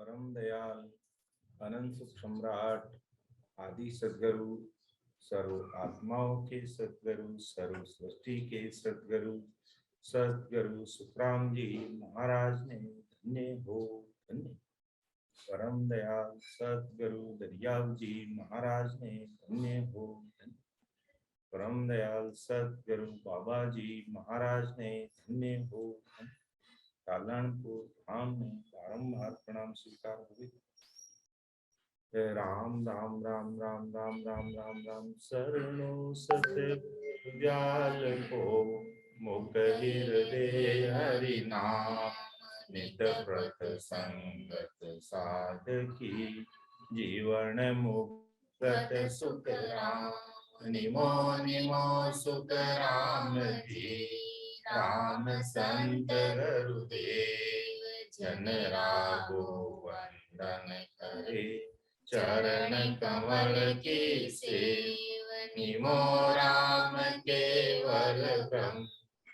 परम दयाल अनंत सुख सम्राट आदि सदगुरु सर्व आत्माओं के सदगुरु सर्व सृष्टि के सदगुरु सदगुरु सुखराम जी महाराज ने धन्य हो धन्य। परम दयाल सदगुरु दरियाव जी महाराज ने धन्य हो धन्य। परम दयाल सदगुरु बाबा जी महाराज ने धन्य हो धन्य। कालनपुर धाम में बारंबार प्रणाम स्वीकार हुए। राम राम राम राम राम राम राम राम शरणो सतव्याल को मुख हृदय हरि नाम नित व्रत संगत साधकी जीवन मुक्त सुख राम निमो निमो सुख राम जी राम संत गुरुदेव जन राघो वंदन करे चरण कमल की सेव निमो राम केवल ब्रह्म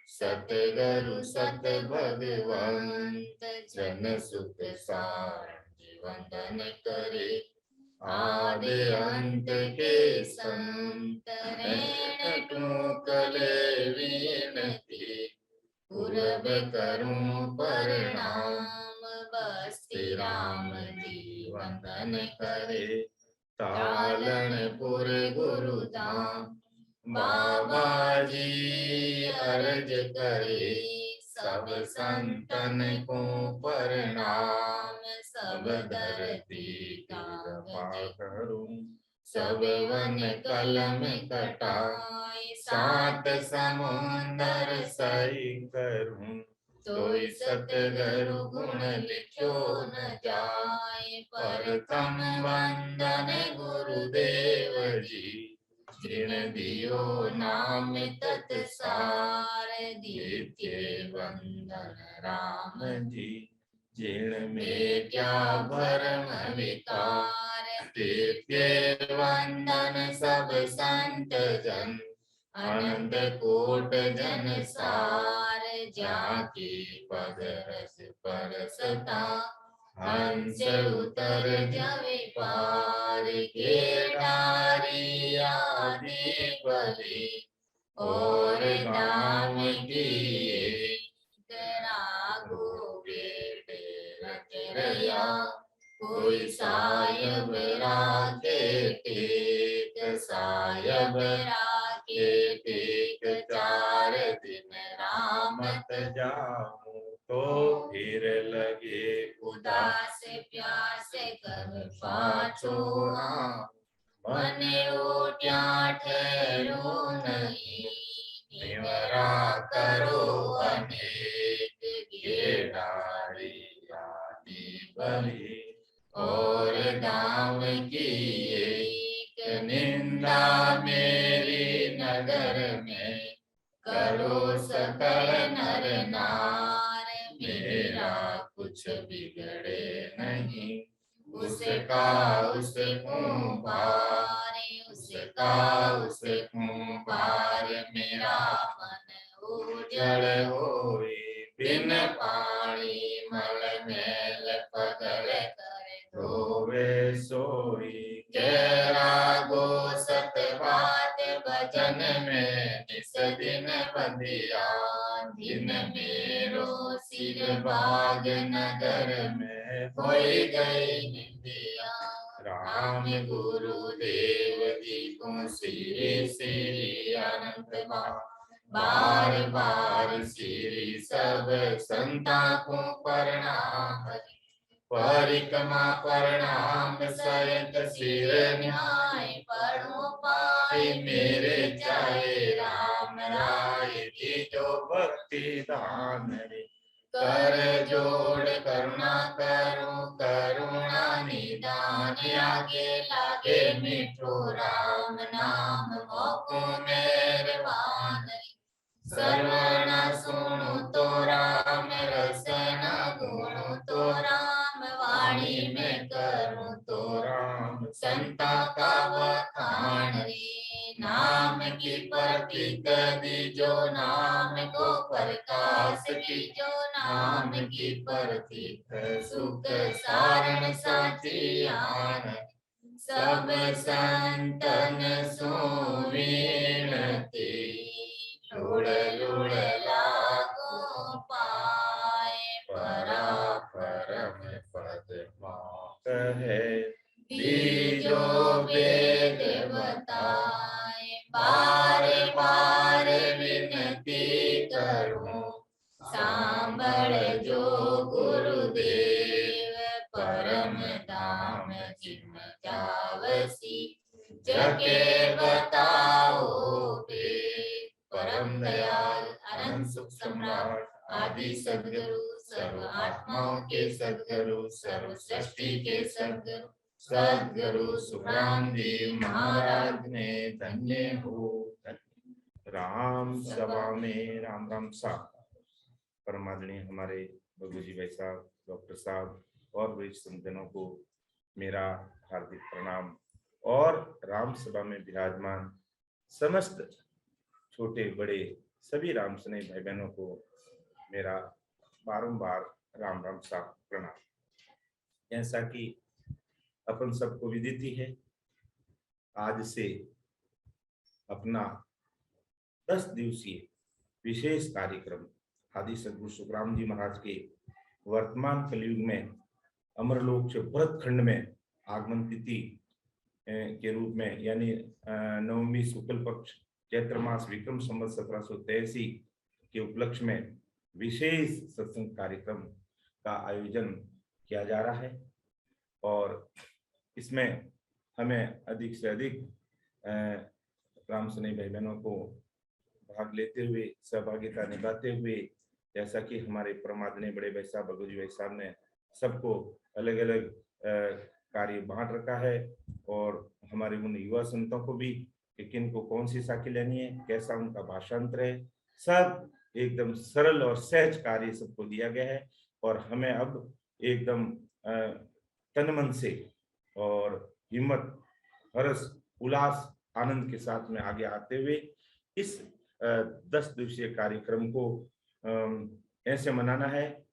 सतगुरु सत भगवंत जन सुख सार वंदन करे आदि अंत के संत रेण टूकले विनती पूरब करूं प्रणाम बस्ती राम जी वंदन करे तालनपुर गुरुधाम बाबा जी अर्ज करे सब संतन को प्रणाम सब धरती का करूं सब वन कलम कटाए सात समुंदर सही करूं तोई सतगुरु गुण लिखो न जाए प्रथम वंदन गुरुदेव जी जिन दियो नाम तत्सार द्वितीय वंदन राम जी जिन में क्या भरम विकार तृतीय वंदन सब संत जन अनंत कोट जन सार जाकी पद रस परसता हंस उतर जवे पार के डारी आदि बलि और नाम की राघो बेटे रचरया कोई सायब राखे टेक सायब राखे टेक चार दिन रामत जाऊं तो फिर लगे उदास प्यास कर पाछो मन उठ्या ठहरो नहीं निवरा करो अनेक गेडारी आदि बलि और दाम की एक निंदा मेरी नगर में करो सकल नर नार मेरा कुछ बिगड़े नहीं उसका उस कुंभार उसका उस कुंभार मेरा मन उजड़ होए बिन पानी मल मैल पगल कर धोवे सोई गहरा गो सतबात भजन में निस दिन बंदिया दिन मेरो सिर बाग नगर में होई गई निंदिया राम गुरुदेव जी को श्री श्री अनंत बार बार श्री सब संता को प्रणाम परिक्रमा प्रणाम सहित सिर न्याय पढ़ो पाए मेरे चाहे राम राय की जो भक्ति दान कर जोड़ करुणा करो करुणा निदान आगे लागे मिठो राम नाम मोको मेहरबान श्रवण सुनो तो राम रसना गुणो तो राम वाणी में करूं तो राम संता का वखान रे नाम की प्रतीक दी जो नाम को प्रकाश की जो नाम राम की प्रतीक सुख सारण साची आन सब संतन सो विनती लुड़ लुड़ लागो पाए परा परम पद कहे बीजो वेद बताए बारे बारे विनती करूं सांभळ जो गुरुदेव परम धाम जिम जावसी जगे बताओ बे परम दयाल अनंत सुख सम्राट आदि सद्गुरु सर्व आत्माओं के सद्गुरु सर्व सृष्टि के सद्गुरु सद्गुरु सुखराम जी महाराज ने धन्य हो। राम सभा में राम राम साहब। परमादरणीय हमारे बगू जी भाई साहब, डॉक्टर साहब और वरिष्ठ संतजनों को मेरा हार्दिक प्रणाम और राम सभा में विराजमान समस्त छोटे बड़े सभी राम स्नेही भाई बहनों को मेरा बारंबार राम राम साहब प्रणाम। जैसा कि अपन सबको विदित ही है, आज से अपना 10 दिवसीय विशेष कार्यक्रम आदि सद्गुरु सुखराम जी महाराज के वर्तमान कलयुग में अमरलोक से भरत खंड में आगमन तिथि के रूप में यानी नवमी शुक्ल पक्ष चैत्र मास विक्रम संवत 1783 के उपलक्ष्य में विशेष सत्संग कार्यक्रम का आयोजन किया जा रहा है और इसमें हमें अधिक से अधिक राम स्नेही भाई बहनों को भाग लेते हुए सहभागिता निभाते हुए, जैसा कि हमारे परमादरणीय बड़े भाई साहब बगू जी भाई साहब ने सबको अलग अलग कार्य बांट रखा है और हमारे उन युवा संतों को भी कि किन को कौन सी साखी लेनी है, कैसा उनका भाषांतर है, सब एकदम सरल और सहज कार्य सबको दिया गया है और हमें अब एकदम तन मन से और हिम्मत हर्ष उल्लास आनंद के साथ में आगे आते हुए इस 10 दिवसीय कार्यक्रम को ऐसे मनाना है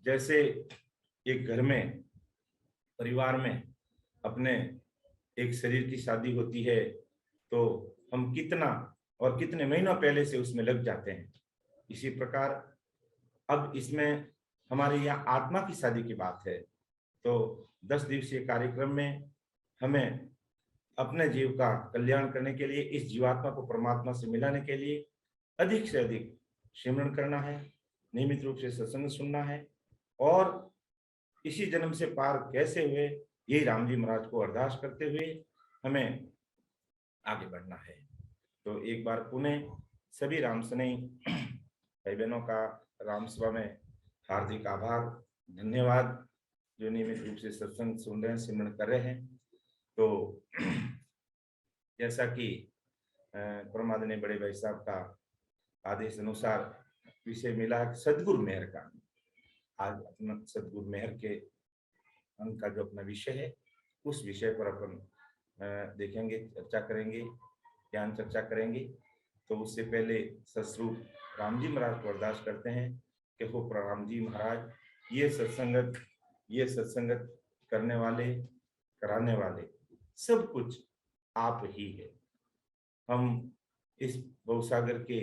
जैसे एक घर में परिवार में अपने एक शरीर की शादी होती है तो हम कितना और कितने महीनों पहले से उसमें लग जाते हैं। इसी प्रकार अब इसमें हमारे यहाँ आत्मा की शादी की बात है तो 10 दिवसीय कार्यक्रम में हमें अपने जीव का कल्याण करने के लिए, इस जीवात्मा को परमात्मा से मिलाने के लिए अधिक से अधिक सिमरन करना है, नियमित रूप से सत्संग सुनना है और इसी जन्म से पार कैसे हुए यही राम जी महाराज को अरदास करते हुए हमें आगे बढ़ना है। तो एक बार पुनः सभी राम स्नेही भाई बहनों का राम सभा में हार्दिक आभार, धन्यवाद जो नियमित रूप से सत्संग सुन रहे हैं, सिमरन कर रहे हैं। तो जैसा कि परमादरणीय बड़े भाई साहब का आदेश अनुसार विषय मिला सदगुरु मेहर का, आज अपना सदगुरु मेहर के अंक का जो अपना विषय है उस विषय पर अपन देखेंगे, चर्चा करेंगे, ज्ञान चर्चा करेंगे। तो उससे पहले सतस्वरूप राम जी महाराज को अरदास करते हैं कि हो राम जी महाराज ये सत्संगत करने वाले, कराने वाले सब कुछ आप ही है। हम इस भवसागर के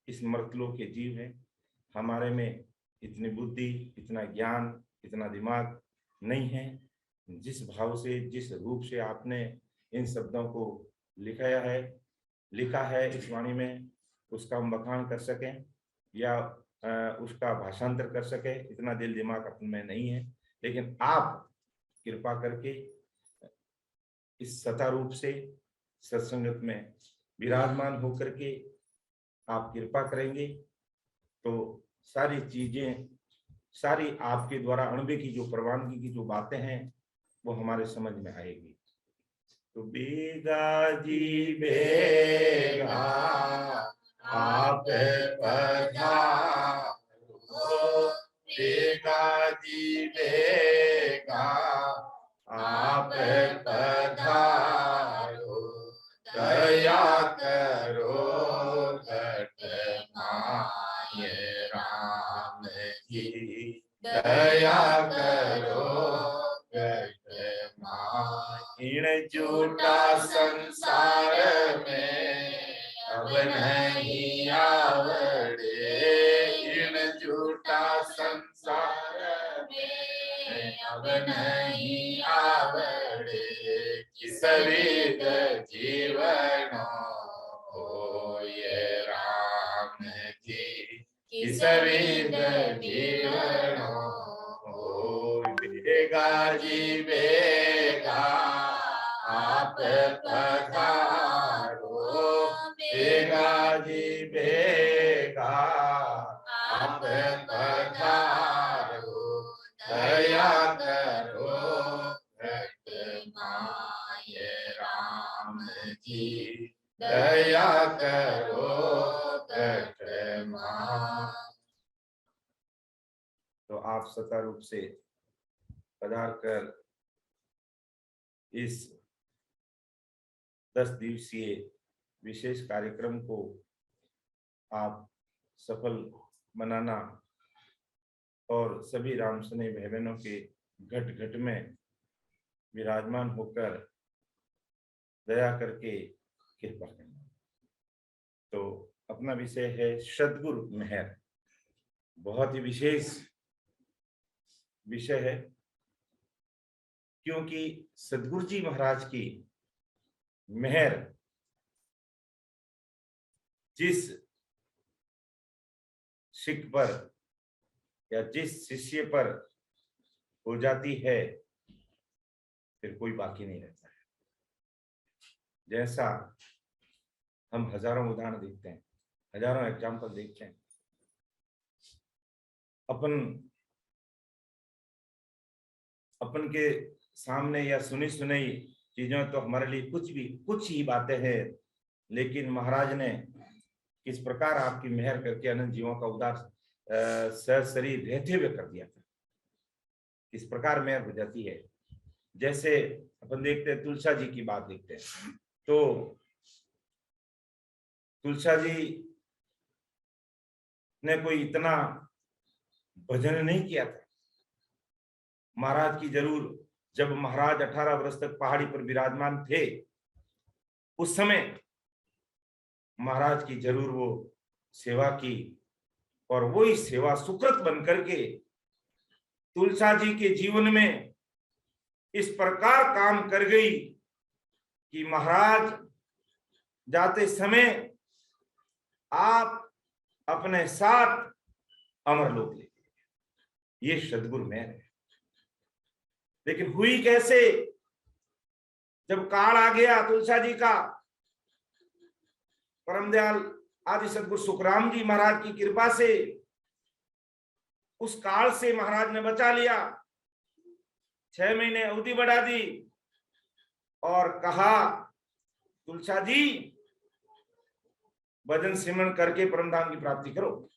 इस मर्तलोक के जीव हैं, हमारे में इतनी बुद्धि, इतना ज्ञान, इतना दिमाग नहीं है। जिस भाव से, जिस रूप से आपने इन शब्दों को लिखा है इस वाणी में, उसका हम बखान कर सकें या उसका भाषांतर कर सके, इतना दिल दिमाग अपन में नहीं है। लेकिन आप कृपा करके इस सता रूप से सत्संगत में विराजमान होकर के आप कृपा करेंगे तो सारी चीजें, सारी आपके द्वारा अणुबे की जो प्रवानगी की जो बातें हैं वो हमारे समझ में आएगी। तो बेगा जी बेगा आप पधारो, बेगा जी बेगा आप पधारो, दया करो घट माय राम जी इन झूठा संसार में अब नहीं आवड़े, इन झूठा संसार में अब नहीं आवड़े, किस विध जीवनो हो ये राम जी, किस विध जीवनो हो। बेगा जी बेगा आप पधारो, बेगा जी बेगा आप पधारो, दया करो घट माय राम जी, दया करो घट माय। तो आप सता रूप से पधार कर इस 10 दिवसीय विशेष कार्यक्रम को आप सफल बनाना और सभी राम स्नेही भाई बहनों के घट घट में विराजमान होकर दया करके कृपा करना। तो अपना विषय है सद्गुरु मेहर। बहुत ही विशेष विषय है, क्योंकि सद्गुरु जी महाराज की मेहर जिस सिख पर या जिस शिष्य पर हो जाती है फिर कोई बाकी नहीं रहता है। जैसा हम हजारों उदाहरण देखते हैं, हजारों एग्जाम्पल देखते हैं, अपन के सामने या सुनी सुनाई चीजों तो हमारे लिए कुछ ही बातें हैं, लेकिन महाराज ने किस प्रकार आपकी मेहर करके अनंत जीवों का उद्धार शरीर रहते हुए कर दिया था, किस प्रकार मेहर हो जाती है। जैसे अपन देखते हैं तुलसा जी की बात देखते हैं, तो तुलसा जी ने कोई इतना भजन नहीं किया था। महाराज की जरूर जब महाराज 18 वर्ष तक पहाड़ी पर विराजमान थे, उस समय महाराज की जरूर वो सेवा की, और वो ही सेवा सुकृत बन करके तुलसा जी के जीवन में इस प्रकार काम कर गई कि महाराज जाते समय आप अपने साथ अमरलोक ले गए। ये सद्गुरु मेहर है। लेकिन हुई कैसे? जब काल आ गया तुलसा जी का, परम दयाल आदि सद्गुरु सुखराम जी महाराज की कृपा से उस काल से महाराज ने बचा लिया। 6 महीने अवधि बढ़ा दी और कहा तुलसा जी भजन सिमरन करके परम धाम की प्राप्ति करो।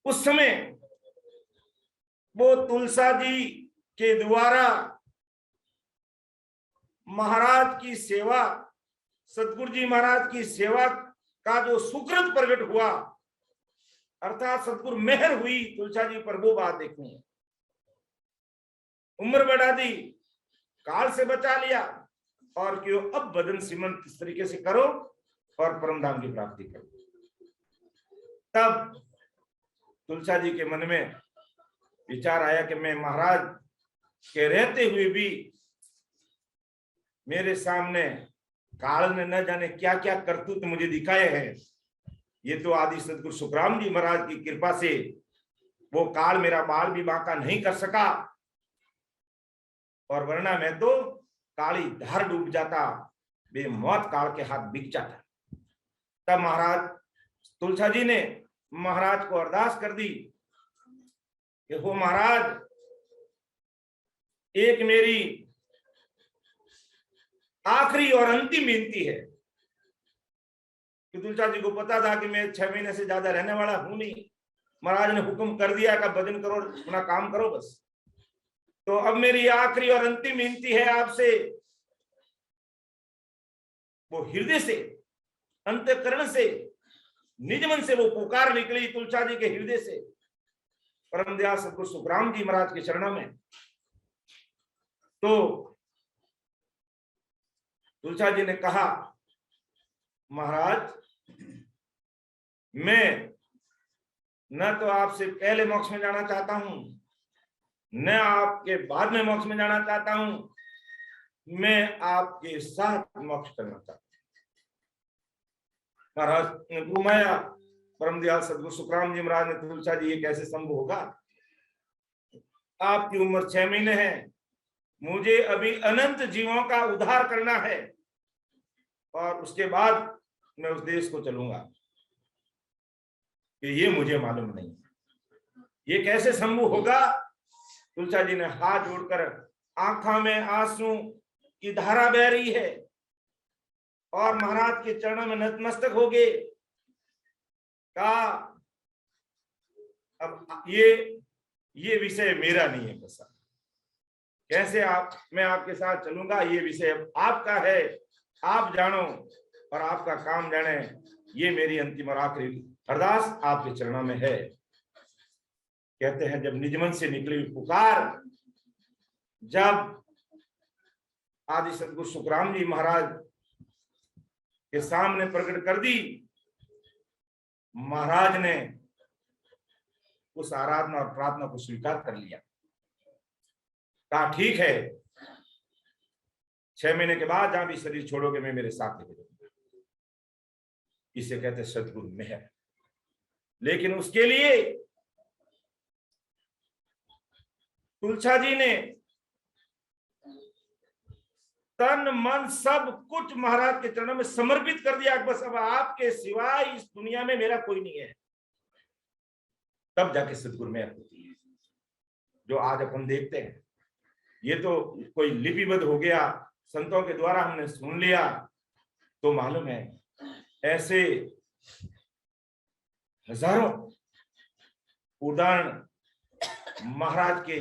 उस समय वो तुलसा जी के द्वारा महाराज की सेवा, सतगुरु जी महाराज की सेवा का जो सुकृत प्रकट हुआ, अर्थात सतगुरु मेहर हुई तुलसा जी पर, वो बात देखनी है। उम्र बढ़ा दी, काल से बचा लिया, और क्यों अब भजन सिमरन किस तरीके से करो और परम धाम की प्राप्ति करो। तब तुलसा जी के मन में विचार आया कि मैं महाराज के रहते हुए भी मेरे सामने काल ने न जाने क्या क्या करतूत मुझे दिखाए हैं। ये तो आदि सतगुरु सुखराम जी महाराज की कृपा से वो काल मेरा बाल भी बांका नहीं कर सका, और वरना मैं तो काली धार डूब जाता, बेमौत काल के हाथ बिक जाता। तब महाराज तुलसा जी ने महाराज को अरदास कर दी कि हो महाराज, एक मेरी आखिरी और अंतिम विनती है। कि तुलसा जी को पता था कि मैं 6 महीने से ज्यादा रहने वाला हूं नहीं। महाराज ने हुक्म कर दिया कि भजन करो, अपना काम करो बस। तो अब मेरी आखिरी और अंतिम विनती है आपसे। वो हृदय से, अंतःकरण से, निज मन से वो पुकार निकली तुलसा जी के हृदय से परम दयाल सतगुरु सुखराम जी महाराज के चरणों में। तो तुलसा जी ने कहा, महाराज मैं न तो आपसे पहले मोक्ष में जाना चाहता हूं, न आपके बाद में मोक्ष में जाना चाहता हूं, मैं आपके साथ मोक्ष करना चाहता हूं। महाराज ने घुमाया, परम दयाल सदगुरु सुखराम जी महाराज ने, तुलसा जी ये कैसे संभव होगा, आपकी उम्र 6 महीने है, मुझे अभी अनंत जीवों का उद्धार करना है और उसके बाद मैं उस देश को चलूंगा, कि ये मुझे मालूम नहीं, ये कैसे संभव होगा। तुलसा जी ने हाथ जोड़कर, आंखों में आंसू की धारा बह रही है और महाराज के चरणों में नतमस्तक हो गए। कहा अब ये विषय मेरा नहीं है बसा, कैसे मैं आपके साथ चलूंगा, ये विषय आपका है, आप जानो और आपका काम जाने, ये मेरी अंतिम और आखिरी अरदास आपके चरणों में है। कहते हैं जब निज मन से निकली हुई पुकार जब आदि सदगुरु सुखराम जी महाराज के सामने प्रकट कर दी, महाराज ने उस आराधना और प्रार्थना को स्वीकार कर लिया। कहा ठीक है, 6 महीने के बाद जहां भी शरीर छोड़ोगे मैं मेरे साथ लेके जाऊंगा। इसे कहते सदगुरु मेहर। लेकिन उसके लिए तुलसा जी ने तन मन सब कुछ महाराज के चरणों में समर्पित कर दिया। बस अब आपके सिवाय इस दुनिया में मेरा कोई नहीं है। तब जाके सदगुरु मेहर होती है, जो आज अपन देखते हैं। ये तो कोई लिपिबद्ध हो गया, संतों के द्वारा हमने सुन लिया तो मालूम है, ऐसे हजारों उदाहरण महाराज के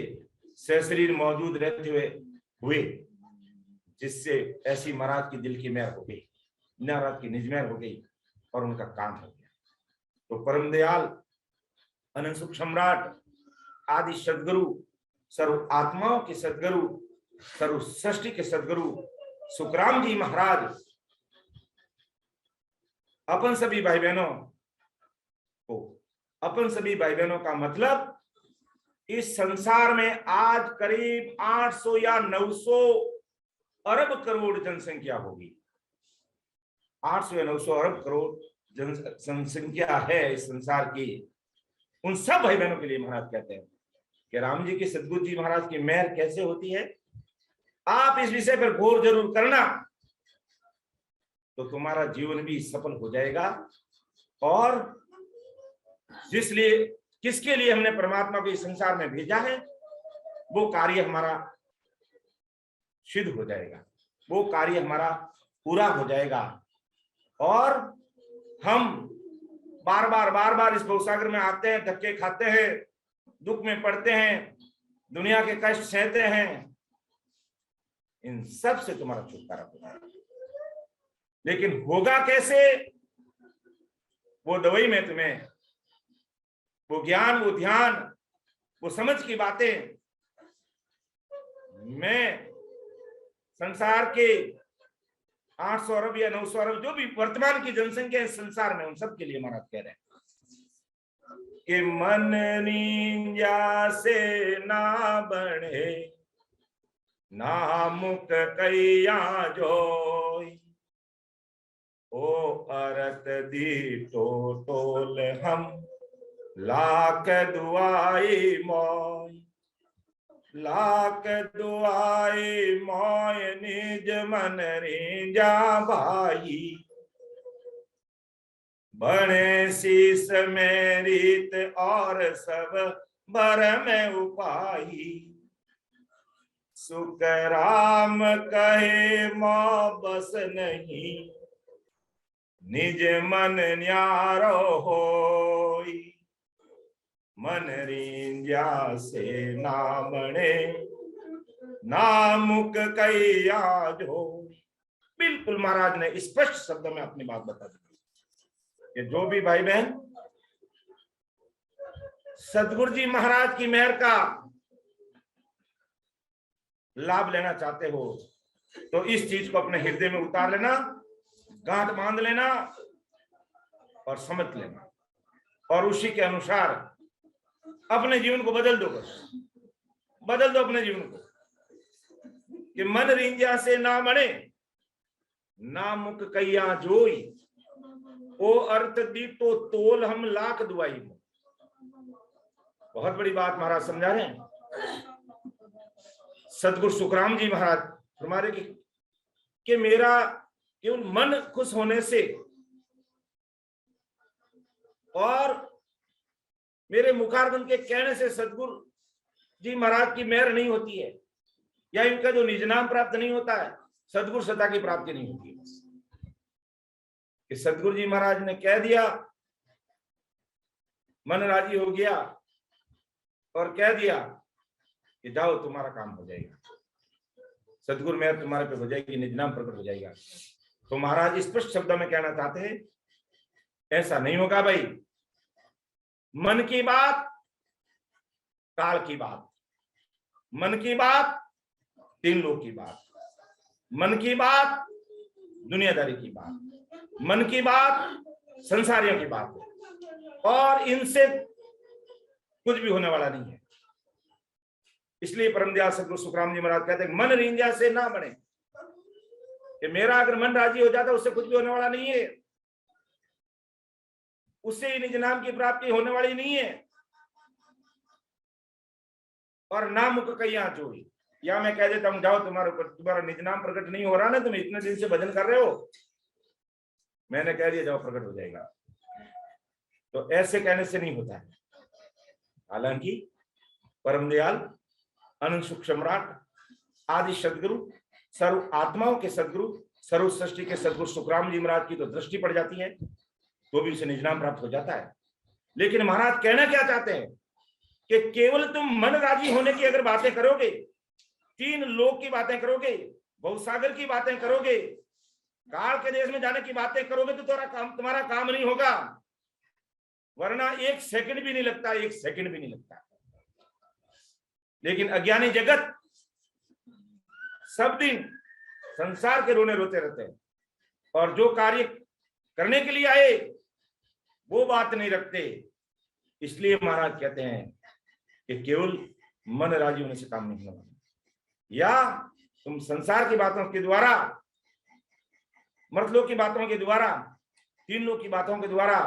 सशरीर मौजूद रहते हुए जिससे ऐसी महाराज की दिल की मेहर हो गई, महाराज की निज मेहर हो गई और उनका काम हो गया। तो परम दयाल अनंत सुख सम्राट आदि सदगुरु, सर्व आत्माओं के सदगुरु, सर्व सृष्टि के सदगुरु सुखराम जी महाराज अपन सभी भाई बहनों को, अपन सभी भाई बहनों का मतलब इस संसार में आज करीब 800 या 900 अरब करोड़ जनसंख्या होगी। 800 या 900 अरब करोड़ जनसंख्या है इस संसार की। उन सब भाई बहनों के लिए महाराज कहते हैं कि राम जी की, सदगुरु जी महाराज की मेहर कैसे होती है। आप इस विषय पर गौर जरूर करना, तो तुम्हारा जीवन भी सफल हो जाएगा। और जिसलिए किसके लिए हमने परमात्मा को इस संसार में भेजा है, वो कार्य हमारा सिद्ध हो जाएगा, वो कार्य हमारा पूरा हो जाएगा। और हम बार बार इस भवसागर में आते हैं, धक्के खाते हैं, दुख में पड़ते हैं, दुनिया के कष्ट सहते हैं, इन सब से तुम्हारा छुटकारा होगा। लेकिन होगा कैसे, वो दवाई में तुम्हें, वो ज्ञान, वो ध्यान, वो समझ की बातें मैं संसार के 800 अरब या 900 अरब जो भी वर्तमान की जनसंख्या है संसार में, उन सब के लिए महाराज कह रहे हैं कि मन नींजा से ना बने, ना मुक कैया जोई, ओ अरत दी टोल हम लाख दुआई मोय, लाख दुआई मोय निज मन रींजा भाई, बने शीस में रीत और सब बर में उपाई, सुख राम कहे मौ बस नहीं, निज मन न्यारो होई, मन रींजा से ना बने, ना मुक कैया जो। बिल्कुल महाराज ने स्पष्ट शब्दों में अपनी बात बता दी कि जो भी भाई बहन सदगुरु जी महाराज की मेहर का लाभ लेना चाहते हो, तो इस चीज को अपने हृदय में उतार लेना, गांठ बांध लेना और समझ लेना, और उसी के अनुसार अपने जीवन को बदल दो। बस बदल दो अपने जीवन को कि मन रिंजा से ना बने, ना मुख कैया जोई, ओ अर्थ दी तो तोल हम लाख दुआई। बहुत बड़ी बात महाराज समझा रहे हैं। सतगुरु सुखराम जी महाराज फरमा रहे कि मेरा केवल मन खुश होने से और मेरे मुखारबंद के कहने से सतगुरु जी महाराज की मेहर नहीं होती है, या इनका जो निज नाम प्राप्त नहीं होता है, सतगुरु सत्ता की प्राप्ति नहीं होती है। कि सतगुरु जी महाराज ने कह दिया, मन राजी हो गया और कह दिया कि जाओ तुम्हारा काम हो जाएगा, सतगुरु मेहर तुम्हारे पे हो जाएगी, निज नाम प्रकट हो जाएगा। तो महाराज स्पष्ट शब्दों में कहना चाहते हैं, ऐसा नहीं होगा भाई। मन की बात काल की बात, मन की बात तीन लोग की बात, मन की बात दुनियादारी की बात, मन की बात संसारियों की बात है, और इनसे कुछ भी होने वाला नहीं है। इसलिए परम दयाल सतगुरु सुखराम जी महाराज कहते हैं, मन रींजा से ना बने, कि मेरा अगर मन राजी हो जाता उससे कुछ भी होने वाला नहीं है, उससे ही निज नाम की प्राप्ति होने वाली नहीं है। और ना मुख कैया जोई, या मैं कह देता हूं जाओ तुम्हारा निज नाम प्रकट नहीं हो रहा ना, तुम इतने दिन से भजन कर रहे हो, मैंने कह दिया जाओ प्रकट हो जाएगा। तो ऐसे कहने से नहीं होता है। हालांकि परम दयाल अनंत सुख सम्राट आदि सदगुरु, सर्व आत्माओं के सदगुरु, सर्व सृष्टि के सदगुरु सुखराम जी महाराज की तो दृष्टि पड़ जाती है, तो भी उसे निज नाम प्राप्त हो जाता है। लेकिन महाराज कहना क्या चाहते हैं कि केवल तुम मन राजी होने की अगर बातें करोगे, तीन लोक की बातें करोगे, भवसागर की बातें करोगे, काल के देश में जाने की बातें करोगे, तो तुम्हारा काम नहीं होगा। वरना एक सेकंड भी नहीं लगता, एक सेकंड भी नहीं लगता। लेकिन अज्ञानी जगत सब दिन संसार के रोने रोते रहते हैं, और जो कार्य करने के लिए आए वो बात नहीं रखते। इसलिए महाराज कहते हैं कि केवल मन राजी होने से काम नहीं होगा, या तुम संसार की बातों के द्वारा, मर्तलोक की बातों के द्वारा, तीन लोक की बातों के द्वारा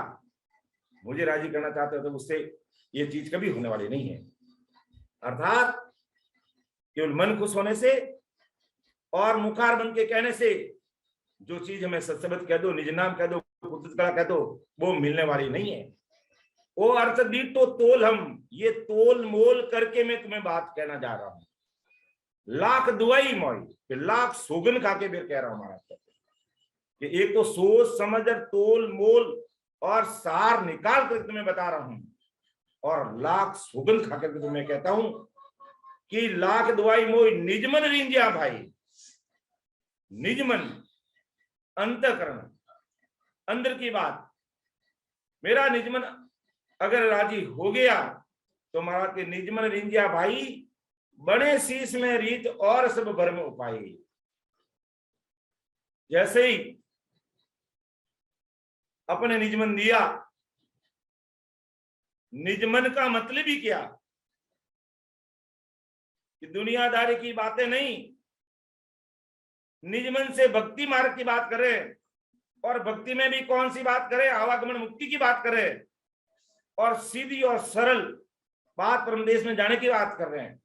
मुझे राजी करना चाहते हो, तो उससे ये चीज कभी होने वाली नहीं है। अर्थात केवल मन खुश होने से और मुखार बन के कहने से जो चीज हमें सत्सबद कह दो, निज नाम कह दो, कह दो, वो मिलने वाली नहीं है। वो अर्थ दी तो तोल हम, ये तोल मोल करके मैं तुम्हें बात कहना जा रहा हूं। लाख दुआई मोई, फिर लाख सोगन खा के फिर कह रहा हूं महाराज कि एक तो सोच समझ तोल मोल और सार निकाल कर तुम्हें बता रहा हूं, और लाख सोगन खा कर तुम्हें कहता हूं कि लाख दुआई मोई निजमन रिंजिया भाई। निजमन अंतःकरण, अंदर की बात, मेरा निजमन अगर राजी हो गया तो महाराज के निजमन रिंजिया भाई, बड़े शीश में रीत और सब भरम उपाय। जैसे ही अपने निजमन दिया, निजमन का मतलब ही क्या कि दुनियादारी की बातें नहीं, निजमन से भक्ति मार्ग की बात करें, और भक्ति में भी कौन सी बात करें, आवागमन मुक्ति की बात करें, और सीधी और सरल बात परम देश में जाने की बात कर रहे हैं।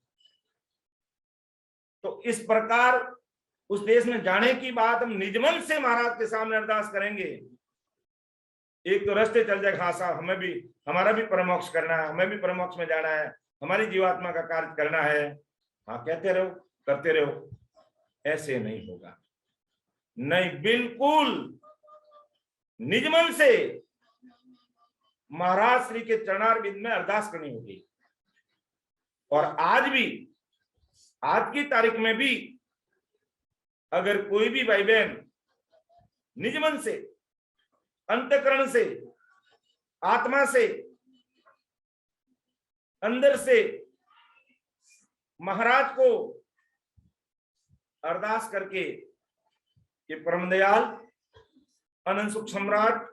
तो इस प्रकार उस देश में जाने की बात हम निजमन से महाराज के सामने अरदास करेंगे। एक तो रास्ते चल जाए, हाँ साहब हमें भी, हमारा भी परमोक्ष करना है, हमें भी परमोक्ष में जाना है, हमारी जीवात्मा का कार्य करना है, हाँ कहते रहो, करते रहो। ऐसे नहीं होगा, नहीं, बिल्कुल निजमन से महाराज श्री के चरणारविंद में अरदास करनी होगी। और आज भी, आज की तारीख में भी अगर कोई भी भाई बहन निजमन से, अंतःकरण से, आत्मा से, अंदर से महाराज को अरदास करके कि परम दयाल अनंत सुख सम्राट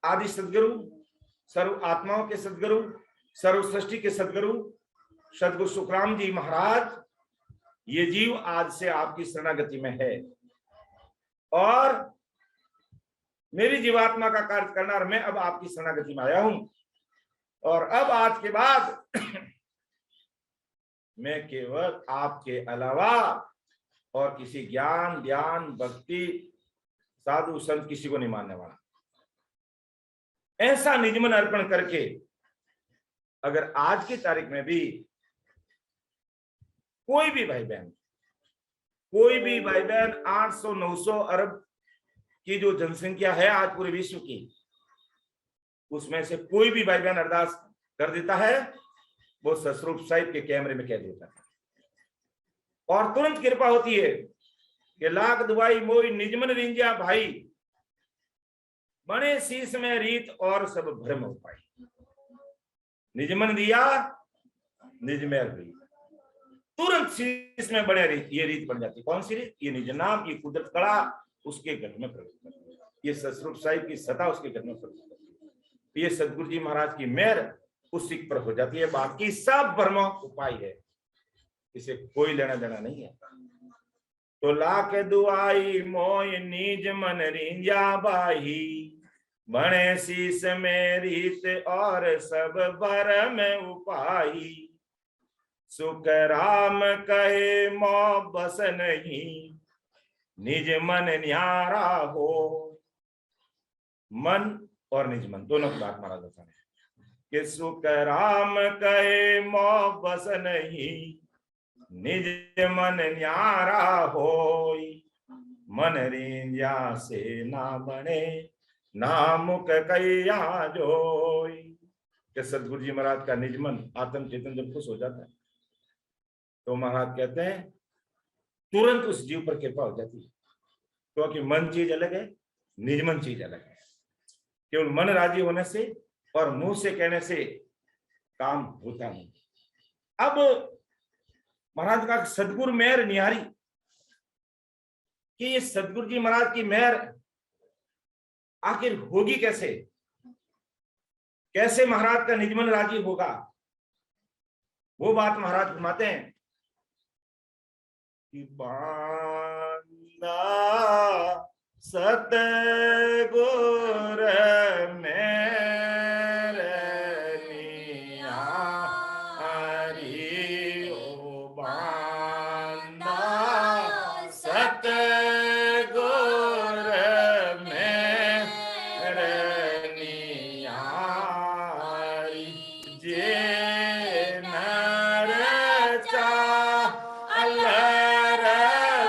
आदि सदगुरु, सर्व आत्माओं के सदगुरु, सर्व सृष्टि के सदगुरु सदगुरु सुखराम जी महाराज, ये जीव आज से आपकी शरणागति में है और मेरी जीवात्मा का कार्य करना, और मैं अब आपकी शरणागति में आया हूं और अब आज के बाद मैं केवल आपके अलावा और किसी ज्ञान ध्यान भक्ति साधु संत किसी को नहीं मानने वाला। ऐसा निजमन अर्पण करके अगर आज की तारीख में भी कोई भी भाई बहन 800-900 अरब की जो जनसंख्या है आज पूरे विश्व की, उसमें से कोई भी भाई बहन अरदास कर देता है, वो ससरूप साहिब के कैमरे में कह देता है और तुरंत कृपा होती है कि लाख दुआई मोई निजमन रिंजा भाई, बने शीश में रीत और सब भ्रम उपाय। निजमन दिया निजमेर रीत, तुरंत शीश में बने रीत, ये रीत बन जाती। कौन सी रीत? ये निज नाम, ये कुदरत कला उसके घर में प्रवेश करती है, ये ससरूप साहिब की सता उसके घर में प्रवेश करती है, ये सदगुरु जी महाराज की मेहर उस सिख पर हो जाती है। बाकी सब भ्रम उपाय है, इसे कोई लेना देना नहीं है। तो लाख दुआई मोय निज मन रिंजा बाही, बने शीस में रीत और सब भरम उपाई। सुख राम कहे मो बस नहीं, निज मन न्यारा हो। मन और निज मन दोनों की बात महाराज बता रहे कि सुख राम कहे मो बस नहीं, निज मन न्यारा होई। मन रिंजा से ना बने, ना मुख कैया जोई। कि सदगुरु जी महाराज का निज मन आत्म चेतन जब खुश हो जाता है तो महाराज कहते हैं तुरंत उस जीव पर कृपा हो जाती है, क्योंकि मन चीज अलग है, निज मन चीज अलग है। केवल मन राजी होने से और मुंह से कहने से काम होता नहीं। अब महाराज का सदगुरु मेहर निहारी कि ये सदगुरु जी महाराज की मेहर आखिर होगी कैसे, कैसे महाराज का निजमन राजी होगा, वो बात महाराज फरमाते हैं कि बांदा सतगुर मेरे निहारी, ओ बांदा सतगुर मेरे निहारी। जे नर चाल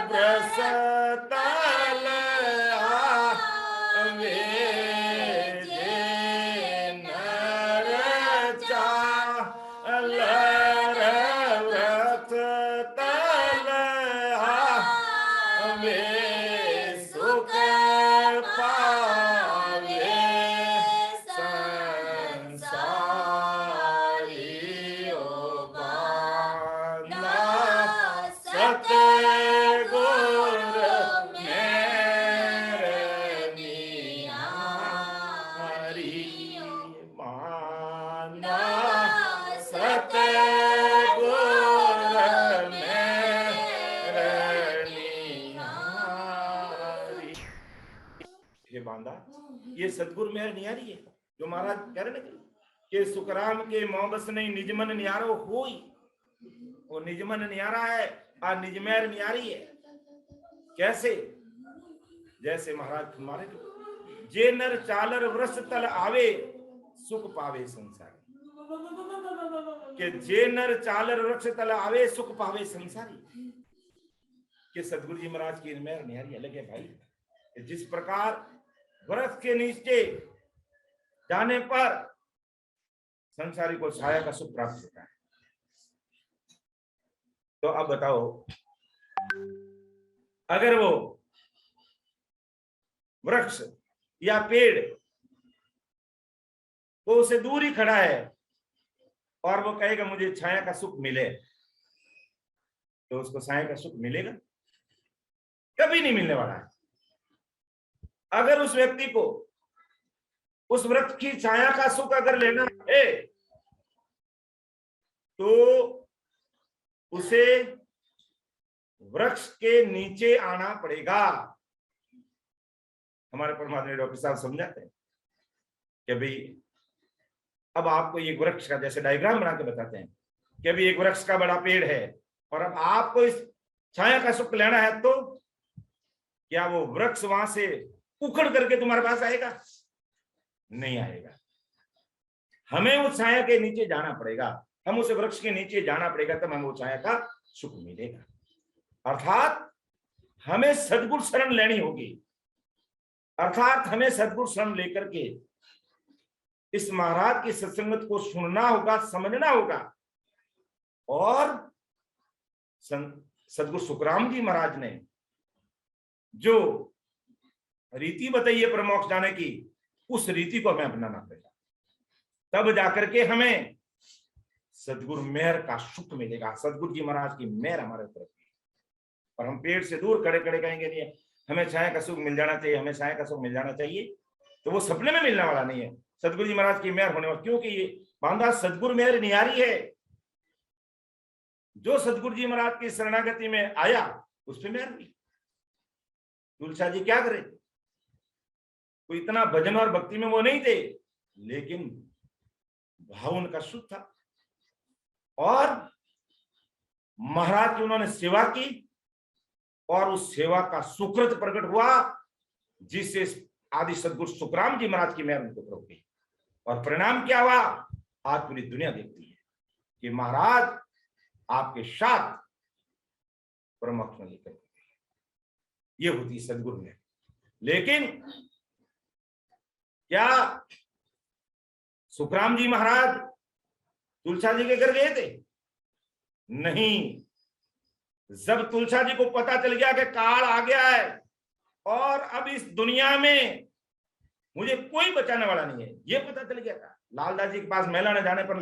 ब्रसतल आवे, जे नर चाल ब्रसतल आवे, सुख पावे संसारी। ओ बांदा सतगुर मेरे निहारी, बांदा सतगुर मेरे निहारी। ये बांदा, ये सतगुरु मेहर निहारी है जो महाराज कह रहे ना कि सुखराम के मोहबस नहीं निजमन निहारो होई। वो निजमन निहारा है और निजमेर निहारी है। कैसे? जैसे महाराज तुम्हारे जे नर चालर वृष तल आवे, सुख पावे संसारी। कि जे नर चालर वृक्ष तल आवे, सुख पावे संसारी। कि सदगुरु जी महाराज की मेहर निहारी अलग है भाई। जिस प्रकार वृक्ष के नीचे जाने पर संसारी को छाया का सुख प्राप्त होता है, तो अब बताओ अगर वो वृक्ष या पेड़ तो उसे दूर ही खड़ा है और वो कहेगा मुझे छाया का सुख मिले, तो उसको छाया का सुख मिलेगा? कभी नहीं मिलने वाला है। अगर उस व्यक्ति को उस वृक्ष की छाया का सुख अगर लेना है तो उसे वृक्ष के नीचे आना पड़ेगा। हमारे परमात्मा डॉक्टर साहब समझाते हैं कि भाई अब आपको एक वृक्ष का जैसे डायग्राम बना के बताते हैं कि अभी एक वृक्ष का बड़ा पेड़ है और अब आपको इस छाया का सुख लेना है तो क्या वो वृक्ष वहां से उखड़ करके तुम्हारे पास आएगा? नहीं आएगा। हमें उस छाया के नीचे जाना पड़ेगा, हम उस वृक्ष के नीचे जाना पड़ेगा, तब हमें वो छाया का सुख मिलेगा। अर्थात हमें सद्गुरु शरण लेनी होगी, अर्थात हमें सद्गुरु शरण लेकर के इस महाराज की सत्संगत को सुनना होगा, समझना होगा। और सद्गुरु सुखराम जी महाराज ने जो रीति बताई है परमोक्ष जाने की, उस रीति को हमें अपनाना पड़ेगा, तब जाकर के हमें सद्गुरु मेहर का सुख मिलेगा। सद्गुरु जी महाराज की मेहर हमारे ऊपर, और हम पेड़ से दूर खड़े खड़े कहेंगे नहीं हमें छाया का सुख मिल जाना चाहिए, हमें छाया का सुख मिल जाना चाहिए, तो वो सपने में मिलने वाला नहीं है। सद्गुरु जी महाराज की मेहर होने वाली, क्योंकि ये बांधा सद्गुरु मेहर नियारी है। जो सद्गुरु जी महाराज की शरणागति में आया उस पर मेहर हुई। तुलसा जी क्या करे, कोई इतना भजन और भक्ति में वो नहीं थे, लेकिन भाव उनका शुद्ध था और महाराज की उन्होंने सेवा की और उस सेवा का सुकृत प्रकट हुआ, जिससे आदि सद्गुरु सुखराम जी महाराज की मेहर उनके ऊपर हो गई। और परिणाम क्या हुआ, आज पूरी दुनिया देखती है कि महाराज आपके साथ परमोक्ष में लेकर ये होती सद्गुरु में। लेकिन क्या सुखराम जी महाराज तुलसा जी के घर गए थे? नहीं। जब तुलसा जी को पता चल गया कि काल आ गया है और अब इस दुनिया में मुझे कोई बचाने वाला नहीं है, ये पता चल गया था। लालदास जी के पास मेला न जाने पर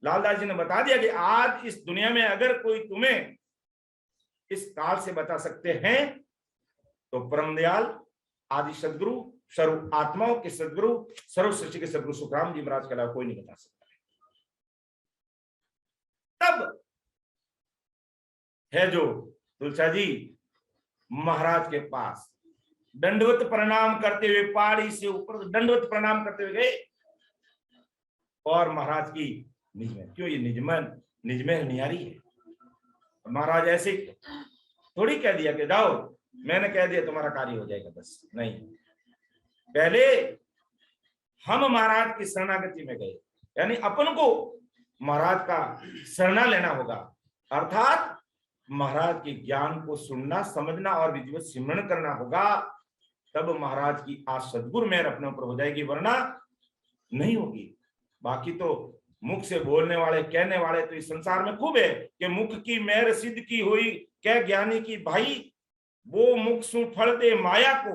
लालदास जी ने बता दिया कि आज इस दुनिया में अगर कोई तुम्हें इस काल से बचा सकते हैं तो परम दयाल आदि सदगुरु, सर्व आत्माओं के सदगुरु, सर्व सृष्टि के सदगुरु सुखराम जी महाराज के अलावा कोई नहीं बता सकता। तब है जो तुलसा जी महाराज के पास दंडवत प्रणाम करते हुए, पहाड़ी से ऊपर दंडवत प्रणाम करते हुए गए और महाराज की निजमेर, क्यों ये निजमेर नियारी है। महाराज ऐसे थोड़ी कह दिया कि जाओ मैंने कह दिया तुम्हारा कार्य हो जाएगा, बस नहीं। पहले हम महाराज की शरणागति में गए, यानी अपन को महाराज का शरणा लेना होगा, अर्थात महाराज के ज्ञान को सुनना, समझना और विधिवत सिमरण करना होगा। तब महाराज की आज सद्गुरु मेहर अपने ऊपर हो जाएगी, वरना नहीं होगी। बाकी तो मुख से बोलने वाले, कहने वाले तो इस संसार में खूब है कि मुख की मेहर सिद्ध की हुई क्या ज्ञानी की भाई, वो मुख सु फल दे माया को,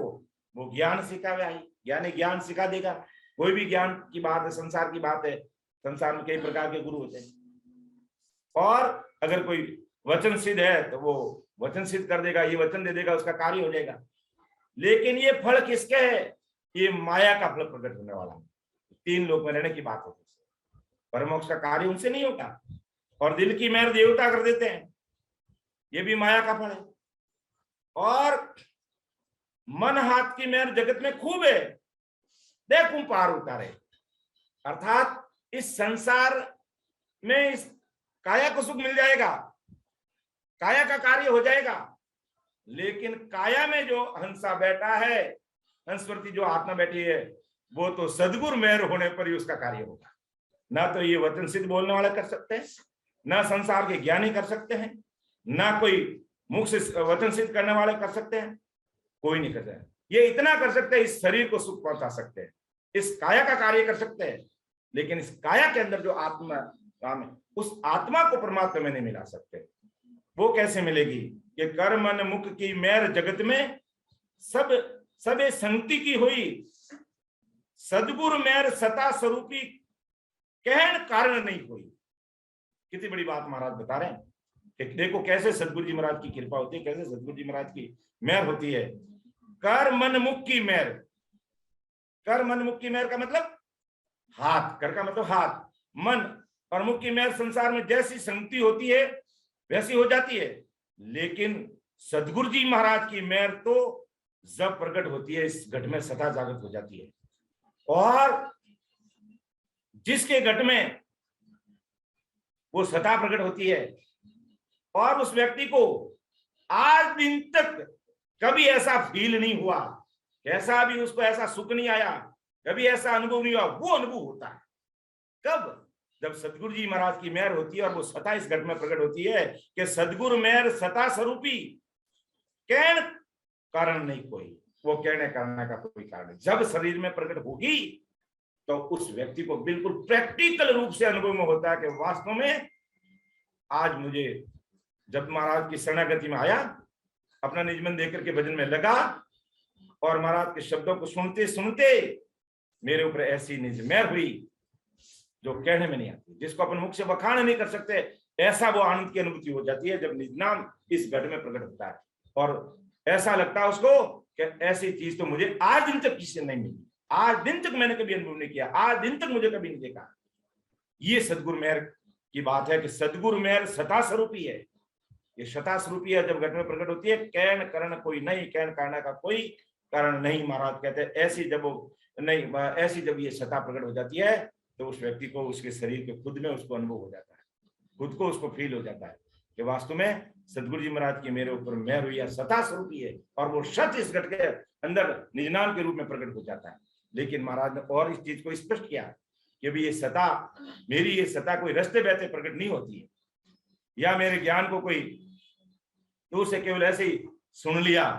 वो ज्ञान सिखावे आई। ज्ञानी ज्ञान सिखा देगा। कोई भी ज्ञान की बात है, संसार की बात है, संसार में कई प्रकार के गुरु होते हैं, और अगर कोई वचन सिद्ध है तो वो वचन सिद्ध कर देगा, ये वचन दे देगा, उसका कार्य हो जाएगा। लेकिन ये फल किसके है? ये माया का फल प्रकट होने वाला है। तीन लोक में रहने की बात होती है, परमोक्ष का कार्य उनसे नहीं होता। और दिल की मेहर देवता कर देते हैं, ये भी माया का फल है। और मन हाथ की मेहर जगत में खूब है, देखूं पार उतारे। अर्थात इस संसार में इस काया को सुख मिल जाएगा, काया का कार्य हो जाएगा, लेकिन काया में जो हंसा बैठा है, हंसवर्ती जो आत्मा बैठी है, वो तो सद्गुरु मेहर होने पर ही उसका कार्य होगा। ना तो ये वचन सिद्ध बोलने वाले कर सकते हैं, ना संसार के ज्ञानी कर सकते हैं, ना कोई मुख से वचन सिद्ध करने वाले कर सकते हैं, कोई नहीं कर सकता। ये इतना कर सकते हैं, इस शरीर को सुख पहुंचा सकते हैं, इस काया का कार्य कर सकते हैं, लेकिन इस काया के अंदर जो आत्मा काम है, उस आत्मा को परमात्मा में नहीं मिला सकते। वो कैसे मिलेगी? कि कर मन मुख की मेहर जगत में सबे संगति की हुई, सद्गुरु मेहर सता स्वरूपी कहन कारण नहीं हुई। कितनी बड़ी बात महाराज बता रहे हैं कि देखो कैसे सदगुरु जी महाराज की कृपा होती है, कैसे सदगुरु जी महाराज की मेहर होती है। कर मन मुख की मेहर, कर मन मुख की मेहर का मतलब हाथ, कर का मतलब हाथ, मन और मुख की मेहर संसार में जैसी संगति होती है वैसी हो जाती है, लेकिन सदगुरु जी महाराज की मेहर तो जब प्रकट होती है इस घट में सदा जागृत हो जाती है। और जिसके घट में वो सदा प्रकट होती है और उस व्यक्ति को आज दिन तक कभी ऐसा फील नहीं हुआ, कैसा भी उसको ऐसा सुख नहीं आया, कभी ऐसा अनुभव नहीं हुआ, वो अनुभव होता है कब? जब सदगुरु जी महाराज की मेहर होती है और वो सता इस घट में प्रकट होती है कि सदगुरु मेहर सता स्वरूपी, कहन कारण नहीं कोई, वो कहने करने का कोई कारण। जब शरीर में प्रकट होगी तो उस व्यक्ति को बिल्कुल प्रैक्टिकल रूप से अनुभव में होता है कि वास्तव में आज मुझे जब महाराज की शरणागति में आया, अपना निज मन देकर के भजन में लगा और महाराज के शब्दों को सुनते सुनते मेरे ऊपर ऐसी निज मेहर हुई जो कहने में नहीं आती, जिसको अपन मुख से बखान नहीं कर सकते। ऐसा वो आनंद की अनुभूति हो जाती है जब निज नाम इस घट में प्रकट होता है और ऐसा लगता है उसको कि ऐसी चीज तो मुझे आज दिन तक किसी से नहीं मिली, आज दिन तक मैंने कभी अनुभव नहीं किया, आज दिन तक मुझे कभी नहीं देखा। ये सदगुरु मेहर की बात है कि सदगुरु मेहर सता स्वरूपी है, ये सता स्वरूपी है। जब घट में प्रकट होती है कहन करण कोई नहीं, कहन करने का कोई कारण नहीं। महाराज कहते हैं ऐसी जब नहीं, ऐसी जब ये सता प्रकट हो जाती है तो उस व्यक्ति को उसके शरीर के खुद में उसको अनुभव हो जाता है, खुद को उसको फील हो जाता है कि वास्तव में सदगुरु जी महाराज की मेरे ऊपर मेहर हुई है, सता स्वरूपी है और वो सच इस घट के अंदर निज नाम के रूप में प्रकट हो जाता है। लेकिन महाराज ने और इस चीज को स्पष्ट किया कि भी ये सता, मेरी ये सता कोई रस्ते बहते प्रकट नहीं होती है या मेरे ज्ञान को कोई दूर से केवल ऐसे ही सुन लिया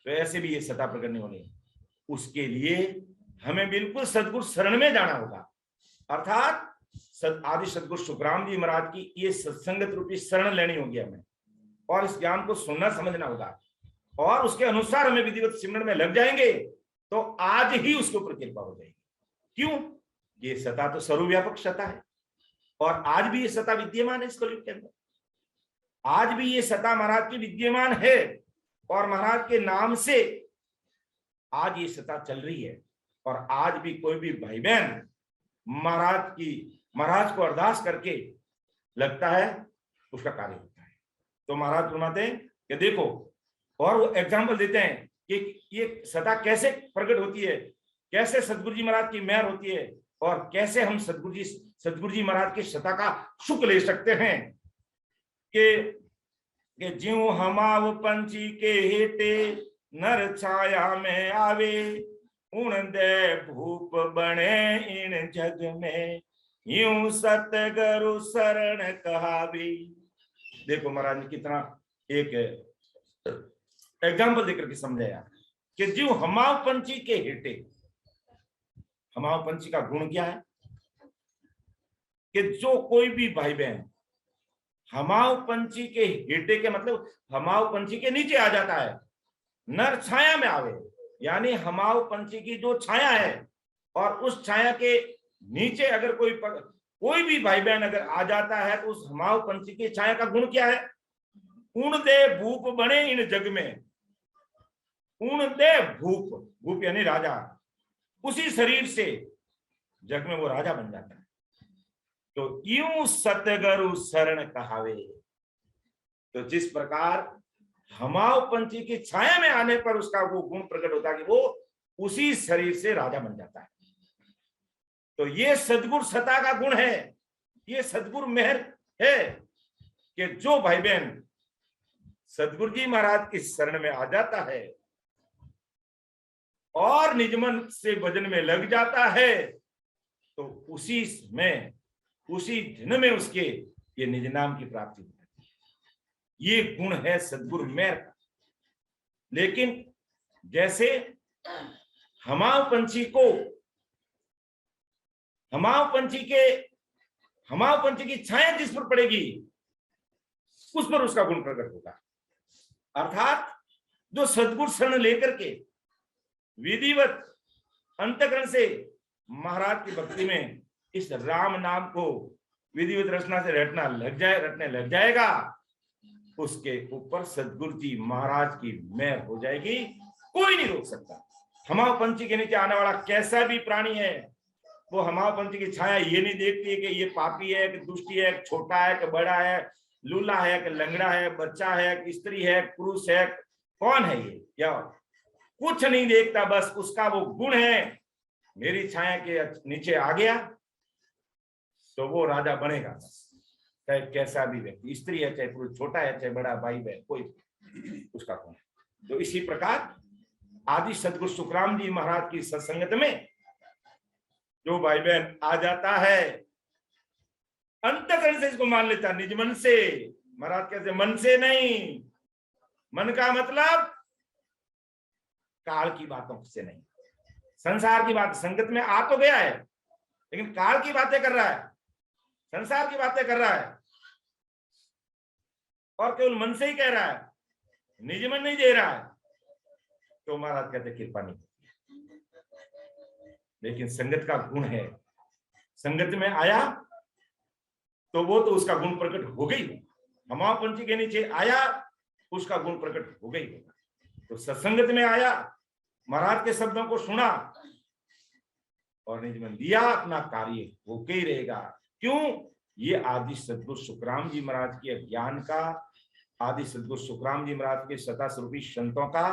तो ऐसे भी ये सता प्रकट नहीं होनी। उसके लिए हमें बिल्कुल सदगुरु शरण में जाना होगा, अर्थात आदि सदगुरु सुखराम जी महाराज की ये सत्संगत रूपी शरण लेनी होगी हमें और इस ज्ञान को सुनना समझना होगा और उसके अनुसार हमें विधिवत सिमरन में लग जाएंगे तो आज ही उसके ऊपर कृपा हो जाएगी। क्यों? ये सता तो सर्वव्यापक सता है और आज भी ये सता विद्यमान है इस कलयुग के अंदर, आज भी ये सता महाराज की विद्यमान है और महाराज के नाम से आज ये सता चल रही है। और आज भी कोई भी भाई बहन महाराज को अरदास करके लगता है उसका कार्य होता है। तो महाराज फरमाते हैं कि देखो, और वो एग्जाम्पल देते हैं कि ये सता कैसे प्रकट होती है, कैसे सदगुरु जी महाराज की मेहर होती है और कैसे हम सदगुरु जी महाराज की सता का सुख ले सकते हैं। कि ज्यों हमाव पंछी के हेते नर छाया में आवे, उन दे भूप बने इन जग में, यूं सतगुरु शरण कहावी। देखो महाराज ने कितना एक एग्जाम्पल देकर के समझाया कि जो हमाव पंछी के हेटे, हमाव पंछी का गुण क्या है कि जो कोई भी भाई बहन हमाव पंछी के हेटे के मतलब हमाव पंछी के नीचे आ जाता है, नर छाया में आवे, यानी हमाव पंछी की जो छाया है और उस छाया के नीचे अगर कोई भी भाई बहन अगर आ जाता है तो उस हमाव पंछी की छाया का गुण क्या है? ऊण दे भूप बने इन जग में, ऊण दे भूप, भूप यानी राजा, उसी शरीर से जग में वो राजा बन जाता है। तो यूं सतगुरु शरण कहावे, तो जिस प्रकार हमाव पंछी की छाया में आने पर उसका वो गुण प्रकट होता है कि वो उसी शरीर से राजा बन जाता है। तो ये सदगुरु सता का गुण है, ये सदगुरु मेहर है कि जो भाई बहन सदगुरु जी महाराज की शरण में आ जाता है और निजमन से भजन में लग जाता है तो उसी में उसी दिन में उसके ये निज नाम की प्राप्ति होती है। ये गुण है सदगुरु मेहर का। लेकिन जैसे हमाव पंछी की छाया जिस पर पड़ेगी उस पर उसका गुण प्रकट होगा। अर्थात जो सदगुरु शरण लेकर के विधिवत अंतःकरण से महाराज की भक्ति में इस राम नाम को विधिवत रचना से रटने लग जाएगा उसके ऊपर सदगुरु जी महाराज की मेहर हो जाएगी, कोई नहीं रोक सकता। हमाओ पंछी के नीचे आने वाला कैसा भी प्राणी है, वो हमाओ पंछी की छाया ये नहीं देखती है कि ये पापी है कि दुष्टी है, छोटा है कि बड़ा है, लूला है कि लंगड़ा है, बच्चा है कि स्त्री है, पुरुष है, कौन है ये, क्या कुछ नहीं देखता। बस उसका वो गुण है, मेरी छाया के नीचे आ गया तो वो राजा बनेगा। बस चाहे कैसा भी व्यक्ति, स्त्री है चाहे पुरुष, छोटा है चाहे बड़ा, भाई बहन, कोई उसका कौन है। तो इसी प्रकार आदि सदगुरु सुखराम जी महाराज की सत्संगत में जो भाई बहन आ जाता है, अंतःकरण से इसको मान लेता, निज मन से। महाराज कहते मन से नहीं, मन का मतलब काल की बातों से नहीं, संसार की बात। संगत में आ तो गया है लेकिन काल की बातें कर रहा है, संसार की बातें कर रहा है और केवल मन से ही कह रहा है, निज मन नहीं दे रहा है, तो महाराज कहते कृपा नहीं। लेकिन संगत का गुण है, संगत में आया तो वो तो उसका गुण प्रकट हो गई। हमाओ पंछी के नीचे आया, उसका गुण प्रकट हो गई। तो सत्संगत में आया, महाराज के शब्दों को सुना और निज मन दिया, अपना कार्य होके ही रहेगा। क्यों? ये आदि सदगुरु सुखराम जी महाराज के ज्ञान का, आदि सदगुरु सुखराम जी महाराज के सदा स्वरूपी संतों का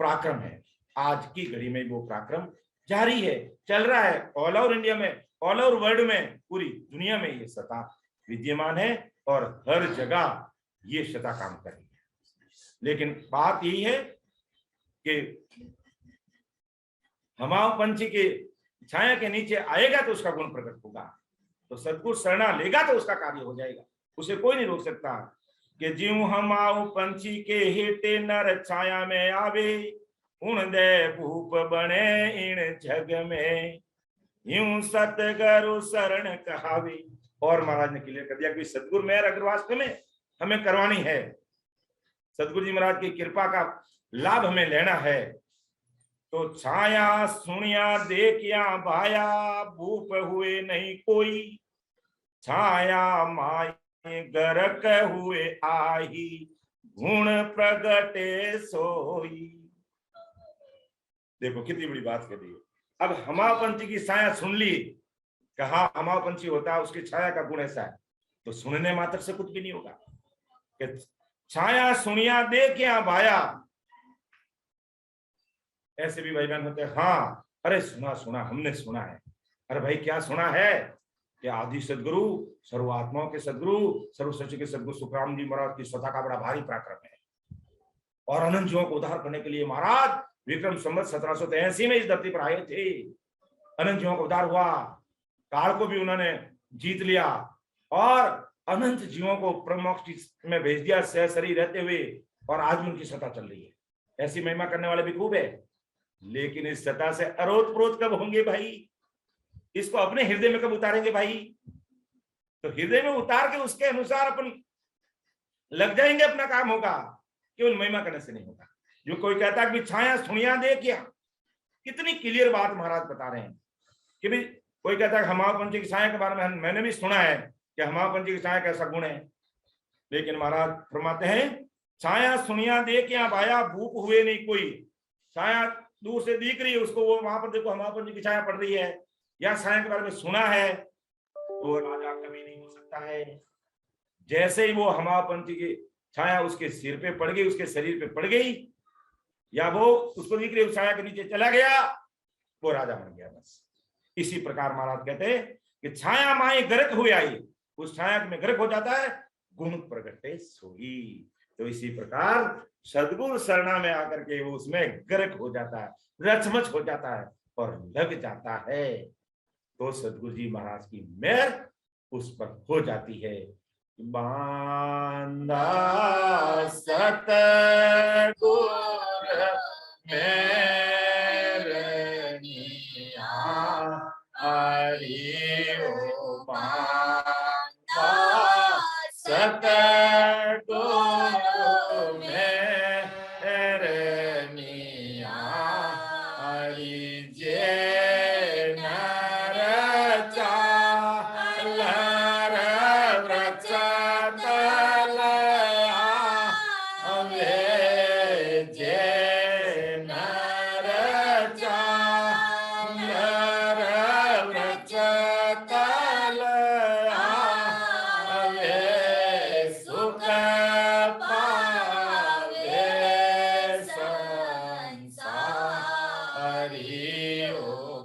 पराक्रम है। आज की घड़ी में वो पराक्रम जारी है, चल रहा है। ऑल ओवर इंडिया में, ऑल ओवर वर्ल्ड में, पूरी दुनिया में ये सत्ता विद्यमान है और हर जगह ये सत्ता काम कर रही है। लेकिन बात यही है कि हमाओ पंछी के छाया के नीचे आएगा तो उसका गुण प्रकट होगा, तो सदगुरु शरणा लेगा तो उसका कार्य हो जाएगा, उसे कोई नहीं रोक सकता। कि ज्यों हमाओ पंछी के हेटे नर छाया में आवे, उन दे भूप बने इन जग में, यूं सतगुरु शरण कहावे। और महाराज ने क्लियर कर दिया कि सदगुरु मेहर अगर वास्तव में हमें करवानी है, सदगुरु जी महाराज की कृपा का लाभ हमें लेना है, तो छाया सुनिया देखिया भाया, भूप हुए नहीं कोई, छाया माय गरक हुए आही, गुण प्रगटे सोई। देखो कितनी बड़ी बात कर दी। अब हमाओ पंछी की छाया सुन ली, कहा हमाओ पंछी होता है, उसकी छाया का गुण ऐसा है, तो सुनने मात्र से कुछ भी नहीं होगा। कि छाया सुनिया देखिया भाया, ऐसे भी भाई बहन होते हैं, हाँ अरे सुना सुना, हमने सुना है। अरे भाई क्या सुना है? कि आदि सदगुरु, सर्वात्माओं के सदगुरु, सर्व सच के सदगुरु सुखराम जी महाराज की स्वता का बड़ा भारी पराक्रम है और अनंत जीवों को उद्धार करने के लिए महाराज विक्रम संवत 1783 में इस धरती पर आए थे। अनंत जीवों का उद्धार हुआ, काल को भी उन्होंने जीत लिया और अनंत जीवों को परमोक्ष में भेज दिया सहशरीर रहते हुए, और आज भी उनकी सत्ता चल रही है। ऐसी महिमा करने वाले भी खूब है, लेकिन इस सत्ता से अरोध प्रोध कब होंगे भाई? इसको अपने हृदय में कब उतारेंगे भाई? तो हृदय में उतार के उसके अनुसार अपन लग जाएंगे, अपना काम होगा, केवल महिमा करने से नहीं होगा। जो कोई कहता है कि छाया सुनिया देखिया, कितनी क्लियर बात महाराज बता रहे हैं कि भाई कोई कहता है हमाओ पंछी की छाया के बारे में मैंने भी सुना है कि हमाओ पंछी की छाया कैसा गुण है, लेकिन महाराज फरमाते हैं छाया सुनिया देखिया भाया, भूप हुए नहीं कोई। छाया दूर से दिख रही है उसको, वो वहां पर देखो हमाओ पंछी की छाया पड़ रही है, या छाया के बारे में सुना है, तो राजा कभी नहीं हो सकता है। जैसे ही वो हमाओ पंछी की छाया उसके सिर पे पड़ गई, उसके शरीर पे पड़ गई, या वो उसको दिख रही छाया के नीचे चला गया, वो राजा बन गया। बस इसी प्रकार महाराज कहते हैं कि छाया माए गर्क हुए आई, उस छाया में गर्क हो जाता है, गुण प्रगटे सोई। तो इसी प्रकार सदगुरु शरणा में आकर के वो उसमें गर्क हो जाता है, रचमच हो जाता है और लग जाता है, तो सदगुरु जी महाराज की मेहर उस पर हो जाती है। बांधा सतगुर मेरनिया हरिओ, बांधा सतगुर मेरनिया हरि जे जय नर चांदर व्रज तल आवे सुख पावे संसारी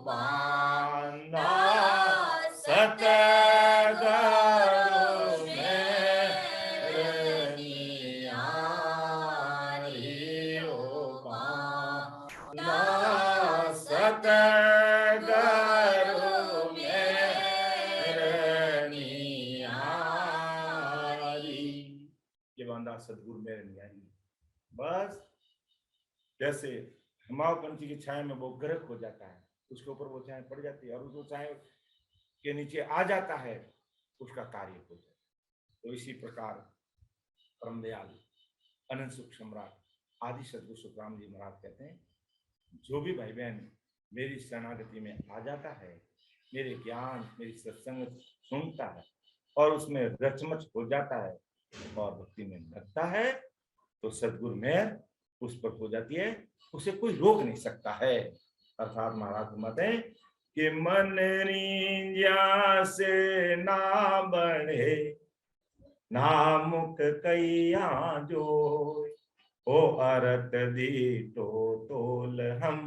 बांधा सतगुरु मेरनी आरी ओ बांधा सतगुरु मेरनी आरी। ये बांधा सतगुरु मेरनी आरी। बस जैसे हिमाव पंछी की छाया में वो गर्क हो जाता है, उसके ऊपर वो छाया पड़ जाती है और उसको छाया के नीचे आ जाता है, उसका कार्य हो जाता है। तो इसी प्रकार परम दयाल अनंत सुख सम्राट आदि सद्गुरु सुखराम जी महाराज कहते हैं, जो भी भाई बहन मेरी शरणागति में आ जाता है, मेरे ज्ञान मेरी सत्संग सुनता है और उसमें रचमच हो जाता है और भक्ति में लगता है, तो सद्गुरु मेहर उस पर हो जाती है, उसे कोई रोक नहीं सकता है। अर्थात महाराज फरमाते हैं कि मन रींझा से ना बढ़े, ना मुख कैया जो ओ अरत दी तो तोल हम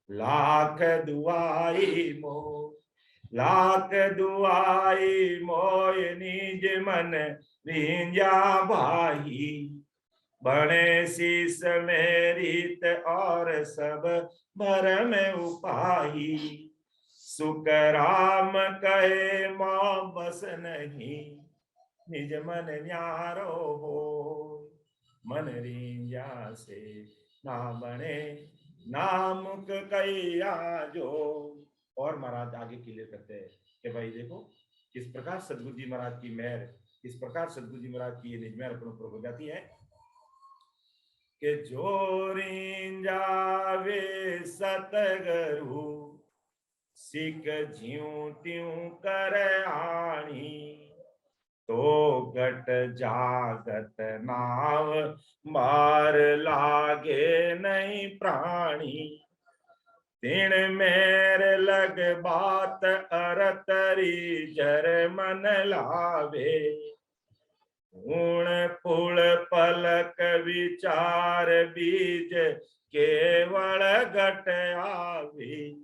लाख दुआई मो, लाख दुआई मोय निज मन रींझा भाई, बणे शीस में रीत और सब भर में उपाई, सुख राम कहे मां बस नहीं, निज मन न्यारो हो, मन रींझा से ना बने, ना मुख कैया जो। और महाराज आगे क्लियर करते हैं कि भाई देखो किस प्रकार सद्गुरु जी महाराज की मेहर, किस प्रकार सद्गुरु जी महाराज की ये निज मेहर अपने ऊपर हो जाती है कि जो रींझावे सतगुरु सिख ज्यों त्यों कर आणी, तो घट जागत नाव मार लागे नहीं प्राणी, तीन मेर लग बात अरतरी जर मन लावे, ऊण पुल पलक विचार बीज केवल घट आवे,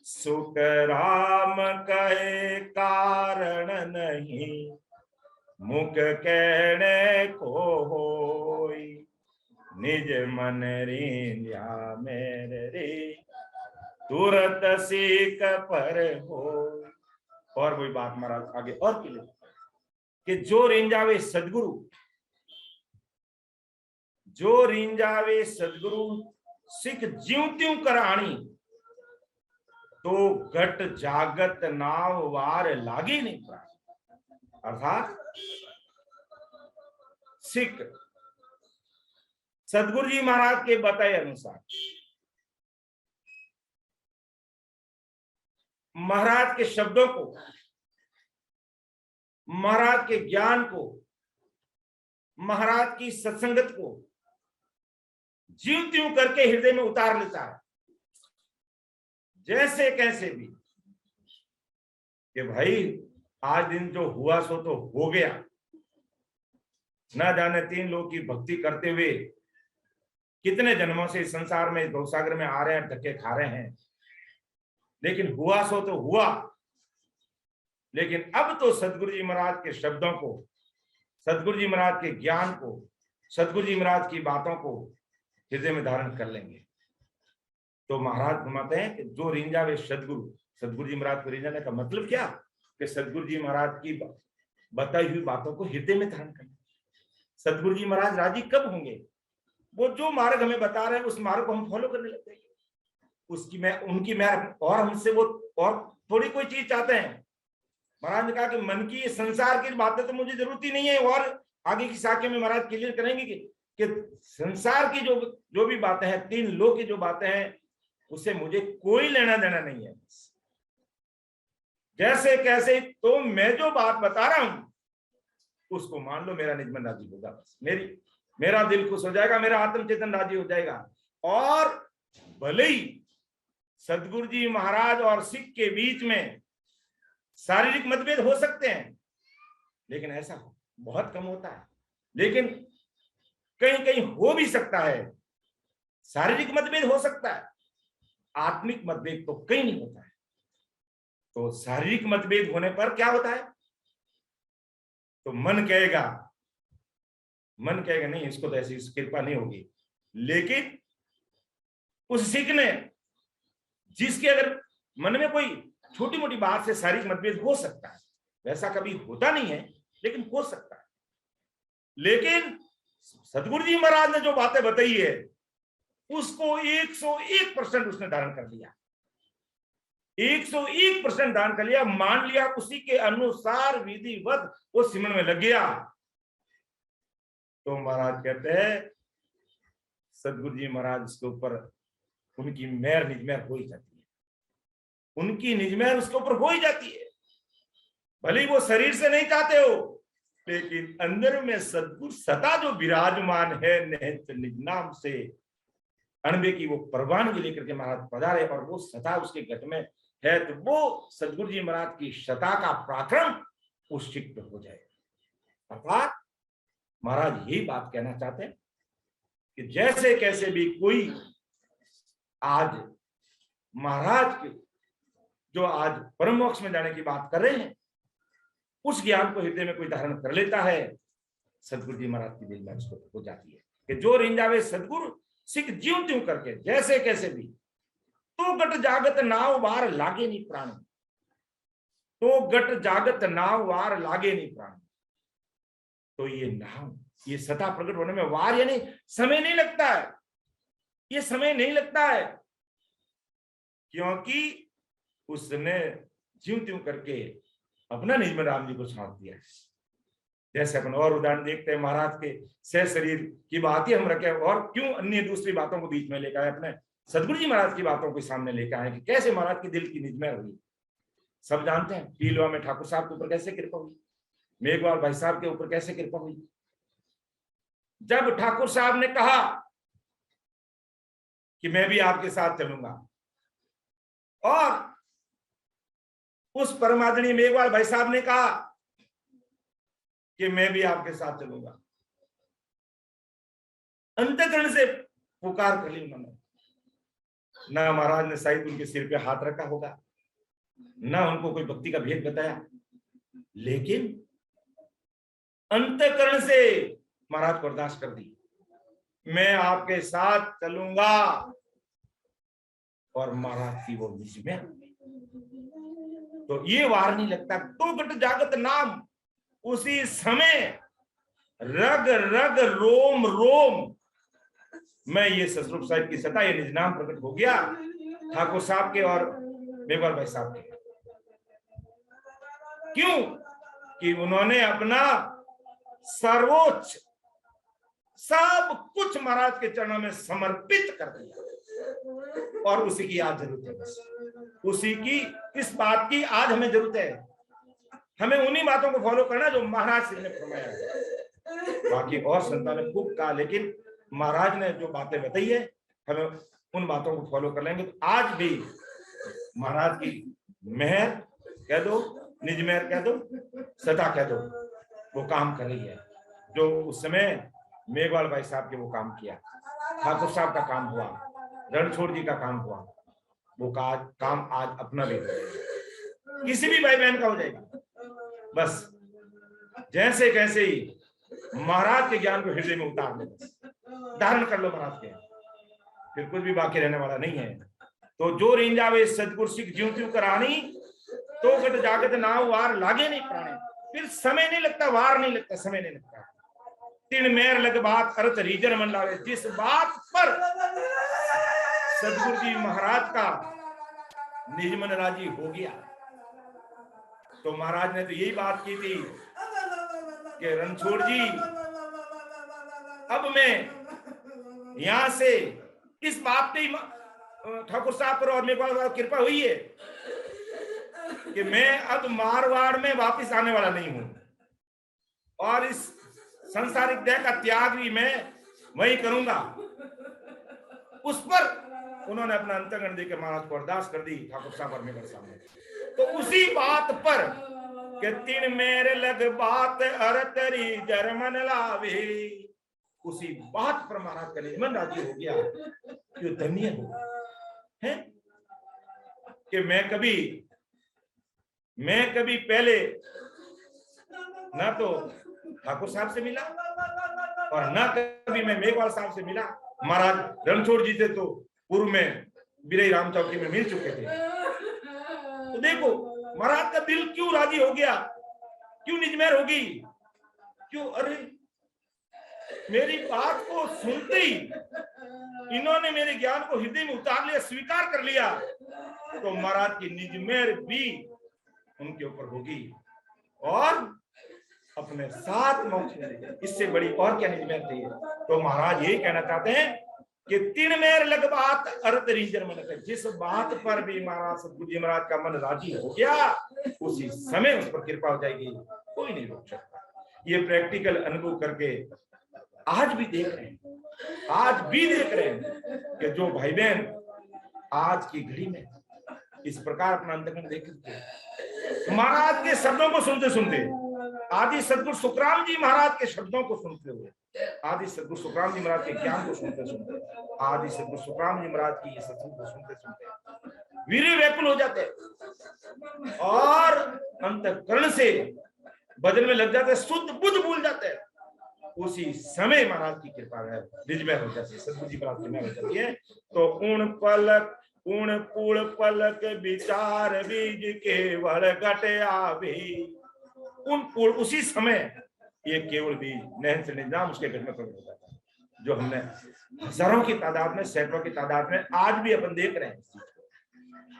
सुख राम कहे कारण नहीं, मुख कहने को होई, निज मन रींझा मेरे रे तुरत सीख पर हो। और वही बात महाराज आगे और के लिए कि जो रींझावे सदगुरु, जो रींझावे सदगुरु सिख ज्यों त्यों कर आणी, तो घट जागत नाव वार लागी नहीं प्राणी। अर्थात सिख सदगुरु जी महाराज के बताए अनुसार, महाराज के शब्दों को, महाराज के ज्ञान को, महाराज की सत्संगत को ज्यों त्यों करके हृदय में उतार लेता है, जैसे कैसे भी कि भाई आज दिन जो हुआ सो तो हो गया, ना जाने तीन लोग की भक्ति करते हुए कितने जन्मों से इस संसार में, इस भवसागर में आ रहे हैं, धक्के खा रहे हैं, लेकिन हुआ सो तो हुआ। लेकिन अब तो सदगुरु जी महाराज के शब्दों को, सदगुरु जी महाराज के ज्ञान को, सदगुरु जी महाराज की बातों को हृदय में धारण कर लेंगे। तो महाराज फरमाते हैं कि जो रींझावे सदगुरु, सदगुरु जी महाराज को रींझाने का मतलब क्या कि सदगुरु जी महाराज की बताई हुई बातों को हृदय में धारण करना। सदगुरु जी महाराज राजी कब होंगे? वो जो मार्ग हमें बता रहे हैं उस मार्ग को हम फॉलो करने लगते हैं, उसकी मैं उनकी मैं और हमसे वो और थोड़ी कोई चीज चाहते हैं। महाराज ने कहा कि मन की संसार की बातें तो मुझे जरूरत ही नहीं है, और आगे की साख्य में महाराज क्लियर करेंगे कि संसार की जो भी बातें हैं, तीन लोक की जो बातें हैं, उससे मुझे कोई लेना देना नहीं है। जैसे कैसे तो मैं जो बात बता रहा हूं उसको मान लो, मेरा निज मन राजी होगा, बस मेरी मेरा दिल खुश हो जाएगा, मेरा आत्म चेतन राजी हो जाएगा। और भले ही सदगुरु जी महाराज और सिख के बीच में शारीरिक मतभेद हो सकते हैं, लेकिन ऐसा बहुत कम होता है। लेकिन कहीं कहीं हो भी सकता है, शारीरिक मतभेद हो सकता है, आत्मिक मतभेद तो कहीं नहीं होता है। तो शारीरिक मतभेद होने पर क्या होता है, तो मन कहेगा नहीं, इसको तो ऐसी कृपा नहीं होगी। लेकिन उस सिख ने, जिसके अगर मन में कोई छोटी मोटी बात से शारीरिक मतभेद हो सकता है, वैसा कभी होता नहीं है लेकिन हो सकता है, लेकिन सदगुरु जी महाराज ने जो बातें बताई है उसको 101% उसने धारण कर लिया, 101% धारण कर लिया, मान लिया, उसी के अनुसार विधिवत वो सिमरन में लग गया। तो महाराज कहते हैं सदगुरु जी महाराज उसके ऊपर उनकी मेहर निजमेर हो ही जाती है, उनकी निजमेर उसके ऊपर हो ही जाती है। भले ही वो शरीर से नहीं चाहते हो, लेकिन अंदर में सदगुरु सदा जो विराजमान है निज नाम से अणबे की वो परवानगी लेकर के महाराज पधारे और वो सता उसके घट में है, तो वो सदगुरु जी महाराज की सता का पराक्रम उस सिख पे हो जाए। अर्थात महाराज यही बात कहना चाहते हैं कि जैसे कैसे भी कोई आज महाराज के जो आज परम मोक्ष में जाने की बात कर रहे हैं, उस ज्ञान को हृदय में कोई धारण कर लेता है, सदगुरु जी महाराज की दिल में उसको हो जाती है कि जो रिंजावे सदगुरु सिख ज्यों त्यों करके जैसे कैसे भी, तो गट जागत नाव वार लागे नहीं प्राण, तो गट जागत नाव वार लागे नहीं प्राण। तो ये नाव, ये सता प्रकट होने में वार यानी समय नहीं लगता है, ये समय नहीं लगता है, क्योंकि उसने ज्यों त्यों करके अपना निज में राम जी को छाप दिया। जैसे अपन और उदाहरण देखते हैं, महाराज के सह शरीर की बात ही हम रखे और क्यों अन्य दूसरी बातों को बीच में लेकर आए, अपने सदगुरु जी महाराज की बातों को सामने लेकर आए कि कैसे महाराज के दिल की निजमेर हुई। सब जानते हैं पीलवा में ठाकुर साहब के ऊपर कैसे कृपा हुई, मेघवाल भाई साहब के ऊपर कैसे कृपा हुई। जब ठाकुर साहब ने कहा कि मैं भी आपके साथ चलूंगा, और उस परमादरणीय मेघवाल भाई साहब ने कहा कि मैं भी आपके साथ चलूंगा, अंतःकरण से पुकार कर ली उन्होंने। ना महाराज ने शायद उनके सिर पे हाथ रखा होगा, ना उनको कोई भक्ति का भेद बताया, लेकिन अंतःकरण से महाराज को अरदास कर दी, मैं आपके साथ चलूंगा। और महाराज की वो निजमेर, तो ये वार नहीं लगता। तो गट जागत नाम, उसी समय रग रग रोम रोम मैं ये ससुर साहिब की सता, ये निज नाम प्रकट हो गया ठाकुर साहब के और मेघवाल भाई साहब के। क्यों कि उन्होंने अपना सर्वोच्च सब कुछ महाराज के चरणों में समर्पित कर दिया, और उसी की आज जरूरत है, बस उसी की, इस बात की आज हमें जरूरत है। हमें उन्हीं बातों को फॉलो करना जो महाराज ने फरमाया है। बाकी और संतान ने खूब कहा, लेकिन महाराज ने जो बातें बताई है हमें उन बातों को फॉलो कर लेंगे, तो आज भी महाराज की मेहर कह दो, निज मेहर कह दो, सता कह दो, वो काम कर रही है। जो उस समय मेघवाल भाई साहब के वो काम किया, ठाकुर साहब का काम हुआ, रणछोड़ जी का काम हुआ, वो काम आज अपना भी हो जाएगा, किसी भी भाई बहन का हो जाएगा। बस जैसे कैसे ही महाराज के ज्ञान को हृदय में उतार लो, धारण कर लो महाराज के, फिर कुछ भी बाकी रहने वाला नहीं है। तो जो रिंजावे सदगुरु सिख ज्यों त्यों करानी, तो गट जागत नाव वार लागे नहीं प्राणे। फिर समय नहीं लगता, वार नहीं लगता, समय नहीं लगता। तीन मेर लग बात अर्थ रीजन मन लावे, जिस बात पर सदगुरु जी महाराज का निज मन राजी हो गया। तो महाराज ने तो यही बात की थी कि रणछोड़ जी, अब मैं यहां से इस बात पे ठाकुर साहब पर और मेरे को कृपा हुई है कि मैं अब मारवाड़ में वापस आने वाला नहीं हूं, और इस संसारिक देह का त्याग भी मैं वही करूंगा। उस पर उन्होंने अपना अंतर्गण देकर महाराज को अरदास कर दी ठाकुर साहब परमेश्वर सामने। तो उसी बात पर कि तीन मेरे लग बात अरतरी जर्मन लावे, उसी बात पर महाराज का निजमन राजी हो गया कि धन्य हो है कि मैं कभी पहले ना तो ठाकुर साहब से मिला और ना कभी मैं मेघवाल साहब से मिला। महाराज रणछोड़ जी से तो पूर्व में बिरई राम चौकी में मिल चुके थे। तो देखो महाराज का दिल क्यों राजी हो गया, क्यों निजमेर होगी, क्यों? अरे मेरी बात को सुनते ही इन्होंने मेरे ज्ञान को हृदय में उतार लिया, स्वीकार कर लिया, तो महाराज की निजमेर भी उनके ऊपर होगी और अपने साथ मोक्ष मिलेगा। इससे बड़ी और क्या निजमेर चाहिए? तो महाराज यही कहना चाहते हैं कि तीन मेर लग बात अर्थ रीजन मन है। जिस बात पर भी महाराज सतगुरु जी महाराज का मन राजी हो गया उसी समय उस पर कृपा हो जाएगी, कोई नहीं रोक सकता। ये प्रैक्टिकल अनुभव करके आज भी देख रहे हैं कि जो भाई बहन आज की घड़ी में इस प्रकार अपना अंतर्गण देख महाराज के शब्दों को सुनते सुनते, आदि सदगुरु सुखराम जी महाराज के शब्दों को सुनते हुए, आदि सदगुरु सुखराम जी महाराज के ज्ञान को सुनते सुनते, आदि सदगुरु सुखराम जी महाराज की सत्संग को सुनते सुनते वीर व्याकुल हो जाते और अंतःकरण से भजन में लग जाते, शुद्ध बुद्ध भूल जाते। उसी समय महाराज की कृपा है निजमेर हो जाती है, सदगुरु जी महाराज की कृपा हो जाती है। तो उन पूर्ण पलक विचार बीज केवल घट आवे, उसी समय ये केवल भी नहन से निजाम उसके घर में प्रकट हो जाता है, जो हमने हजारों की तादाद में, सैकड़ों की तादाद में आज भी अपन देख रहे हैं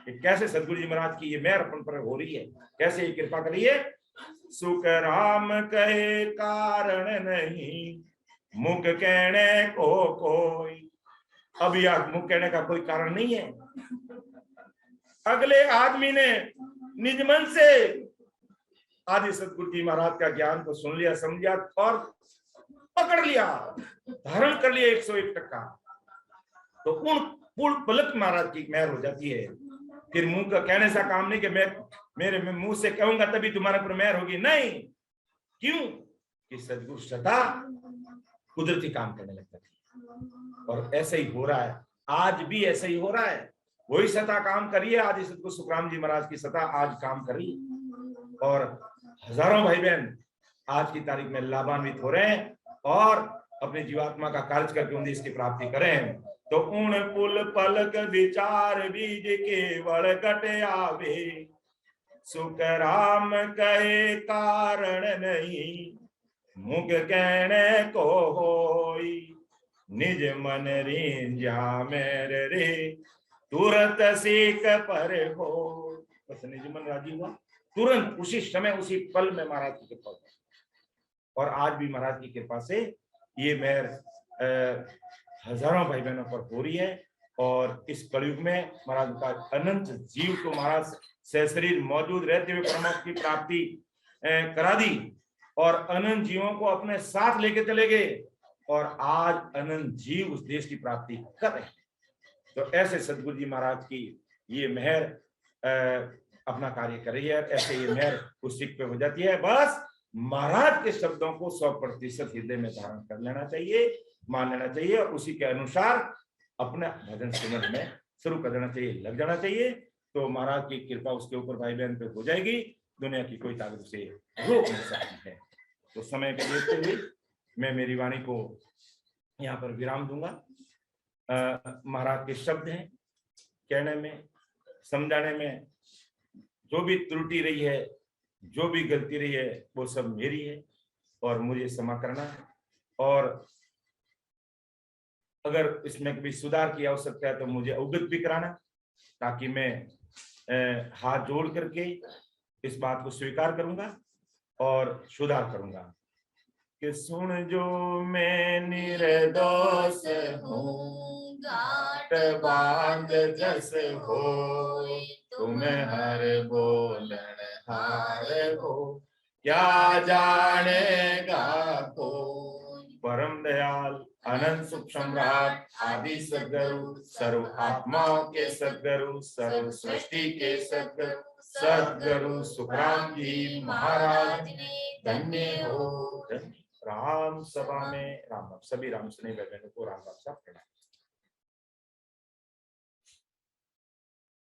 कि कैसे सदगुरु जी महाराज की ये मेहर अपन पर हो रही है, कैसे ये कृपा कर रही है। सुख राम कहे कारण नहीं, मुख कहने को कोई। अब यार मुख कहने का कोई कारण नहीं है। अगले आदमी ने निज मन से आदि सतगुरु जी महाराज का ज्ञान को सुन लिया, समझा और पकड़ लिया, धारण कर लिया 101%। तो उन पूर्ण पलक महाराज की मेहर हो जाती है। फिर मुंह का कहने से काम नहीं कि मैं मेरे मुंह से कहूंगा तभी तुम्हारे पर मेहर होगी, नहीं। क्यों? कि सदगुरु सदा कुदरती काम करने लगता है और ऐसे ही हो रहा है, आज भी ऐसे ही हो रहा है। वही सता काम करिए, आदि सतगुरु सुखराम जी महाराज की सता आज काम कर रही है और हजारों भाई बहन आज की तारीख में लाभान्वित हो रहे हैं और अपने जीवात्मा का कार्य करके उन्हें इसकी प्राप्ति करें। तो उन पुल पलक विचार बीज केवल घट आवे, सुख राम कहे कारण नहीं, मुख कहने को होई। निज मन रींझा मेरे रे, तुरंत सीख पर हो। बस निज मन राजी हुआ, तुरंत उसी समय उसी पल में महाराज की कृपा हो। और आज भी महाराज की कृपा से ये मेहर हजारों भाई बहनों पर हो रही है। और इस कलयुग में महाराज का अनंत जीव को महाराज सशरीर मौजूद रहते हुए परमात्मा की प्राप्ति करा दी और अनंत जीवों को अपने साथ लेके चले गए और आज अनंत जीव उस देश की प्राप्ति कर रहे हैं। तो ऐसे सदगुरु जी महाराज की ये मेहर अपना कार्य कर रही है। ऐसे ये मेहर उस सिख पे हो जाती है। बस महाराज के शब्दों को 100% हृदय में धारण कर लेना चाहिए, मान लेना चाहिए और उसी के अनुसार अपना भजन सुनने में शुरू कर देना चाहिए, लग जाना चाहिए। तो महाराज की कृपा उसके ऊपर भाई बहन पे हो जाएगी, दुनिया की कोई ताकत उसे रोक नहीं सकती है। तो समय को देखते हुए मैं मेरी वाणी को यहाँ पर विराम दूंगा। महाराज के शब्द हैं, कहने में समझाने में जो भी त्रुटि रही है, जो भी गलती रही है, वो सब मेरी है और मुझे क्षमा करना है। और अगर इसमें कभी सुधार की आवश्यकता है तो मुझे अवगत भी कराना, ताकि मैं हाथ जोड़ करके इस बात को स्वीकार करूंगा और सुधार करूंगा। कि सुन जो मैं निर्दोष हूँ, गांठ बांध जस हो, तुम हर बोलन हार हो। क्या जानेगा कोई। परम दयाल अनंत सुख सम्राट आदि सद्गुरु सर्व आत्माओं के सद्गुरु सर्व सृष्टि के सद्गुरु सद्गुरु सुखराम जी महाराज ने धन्य हो। राम सभा में राम राम। सभी राम सुने बहनों को राम राम सा प्रणाम।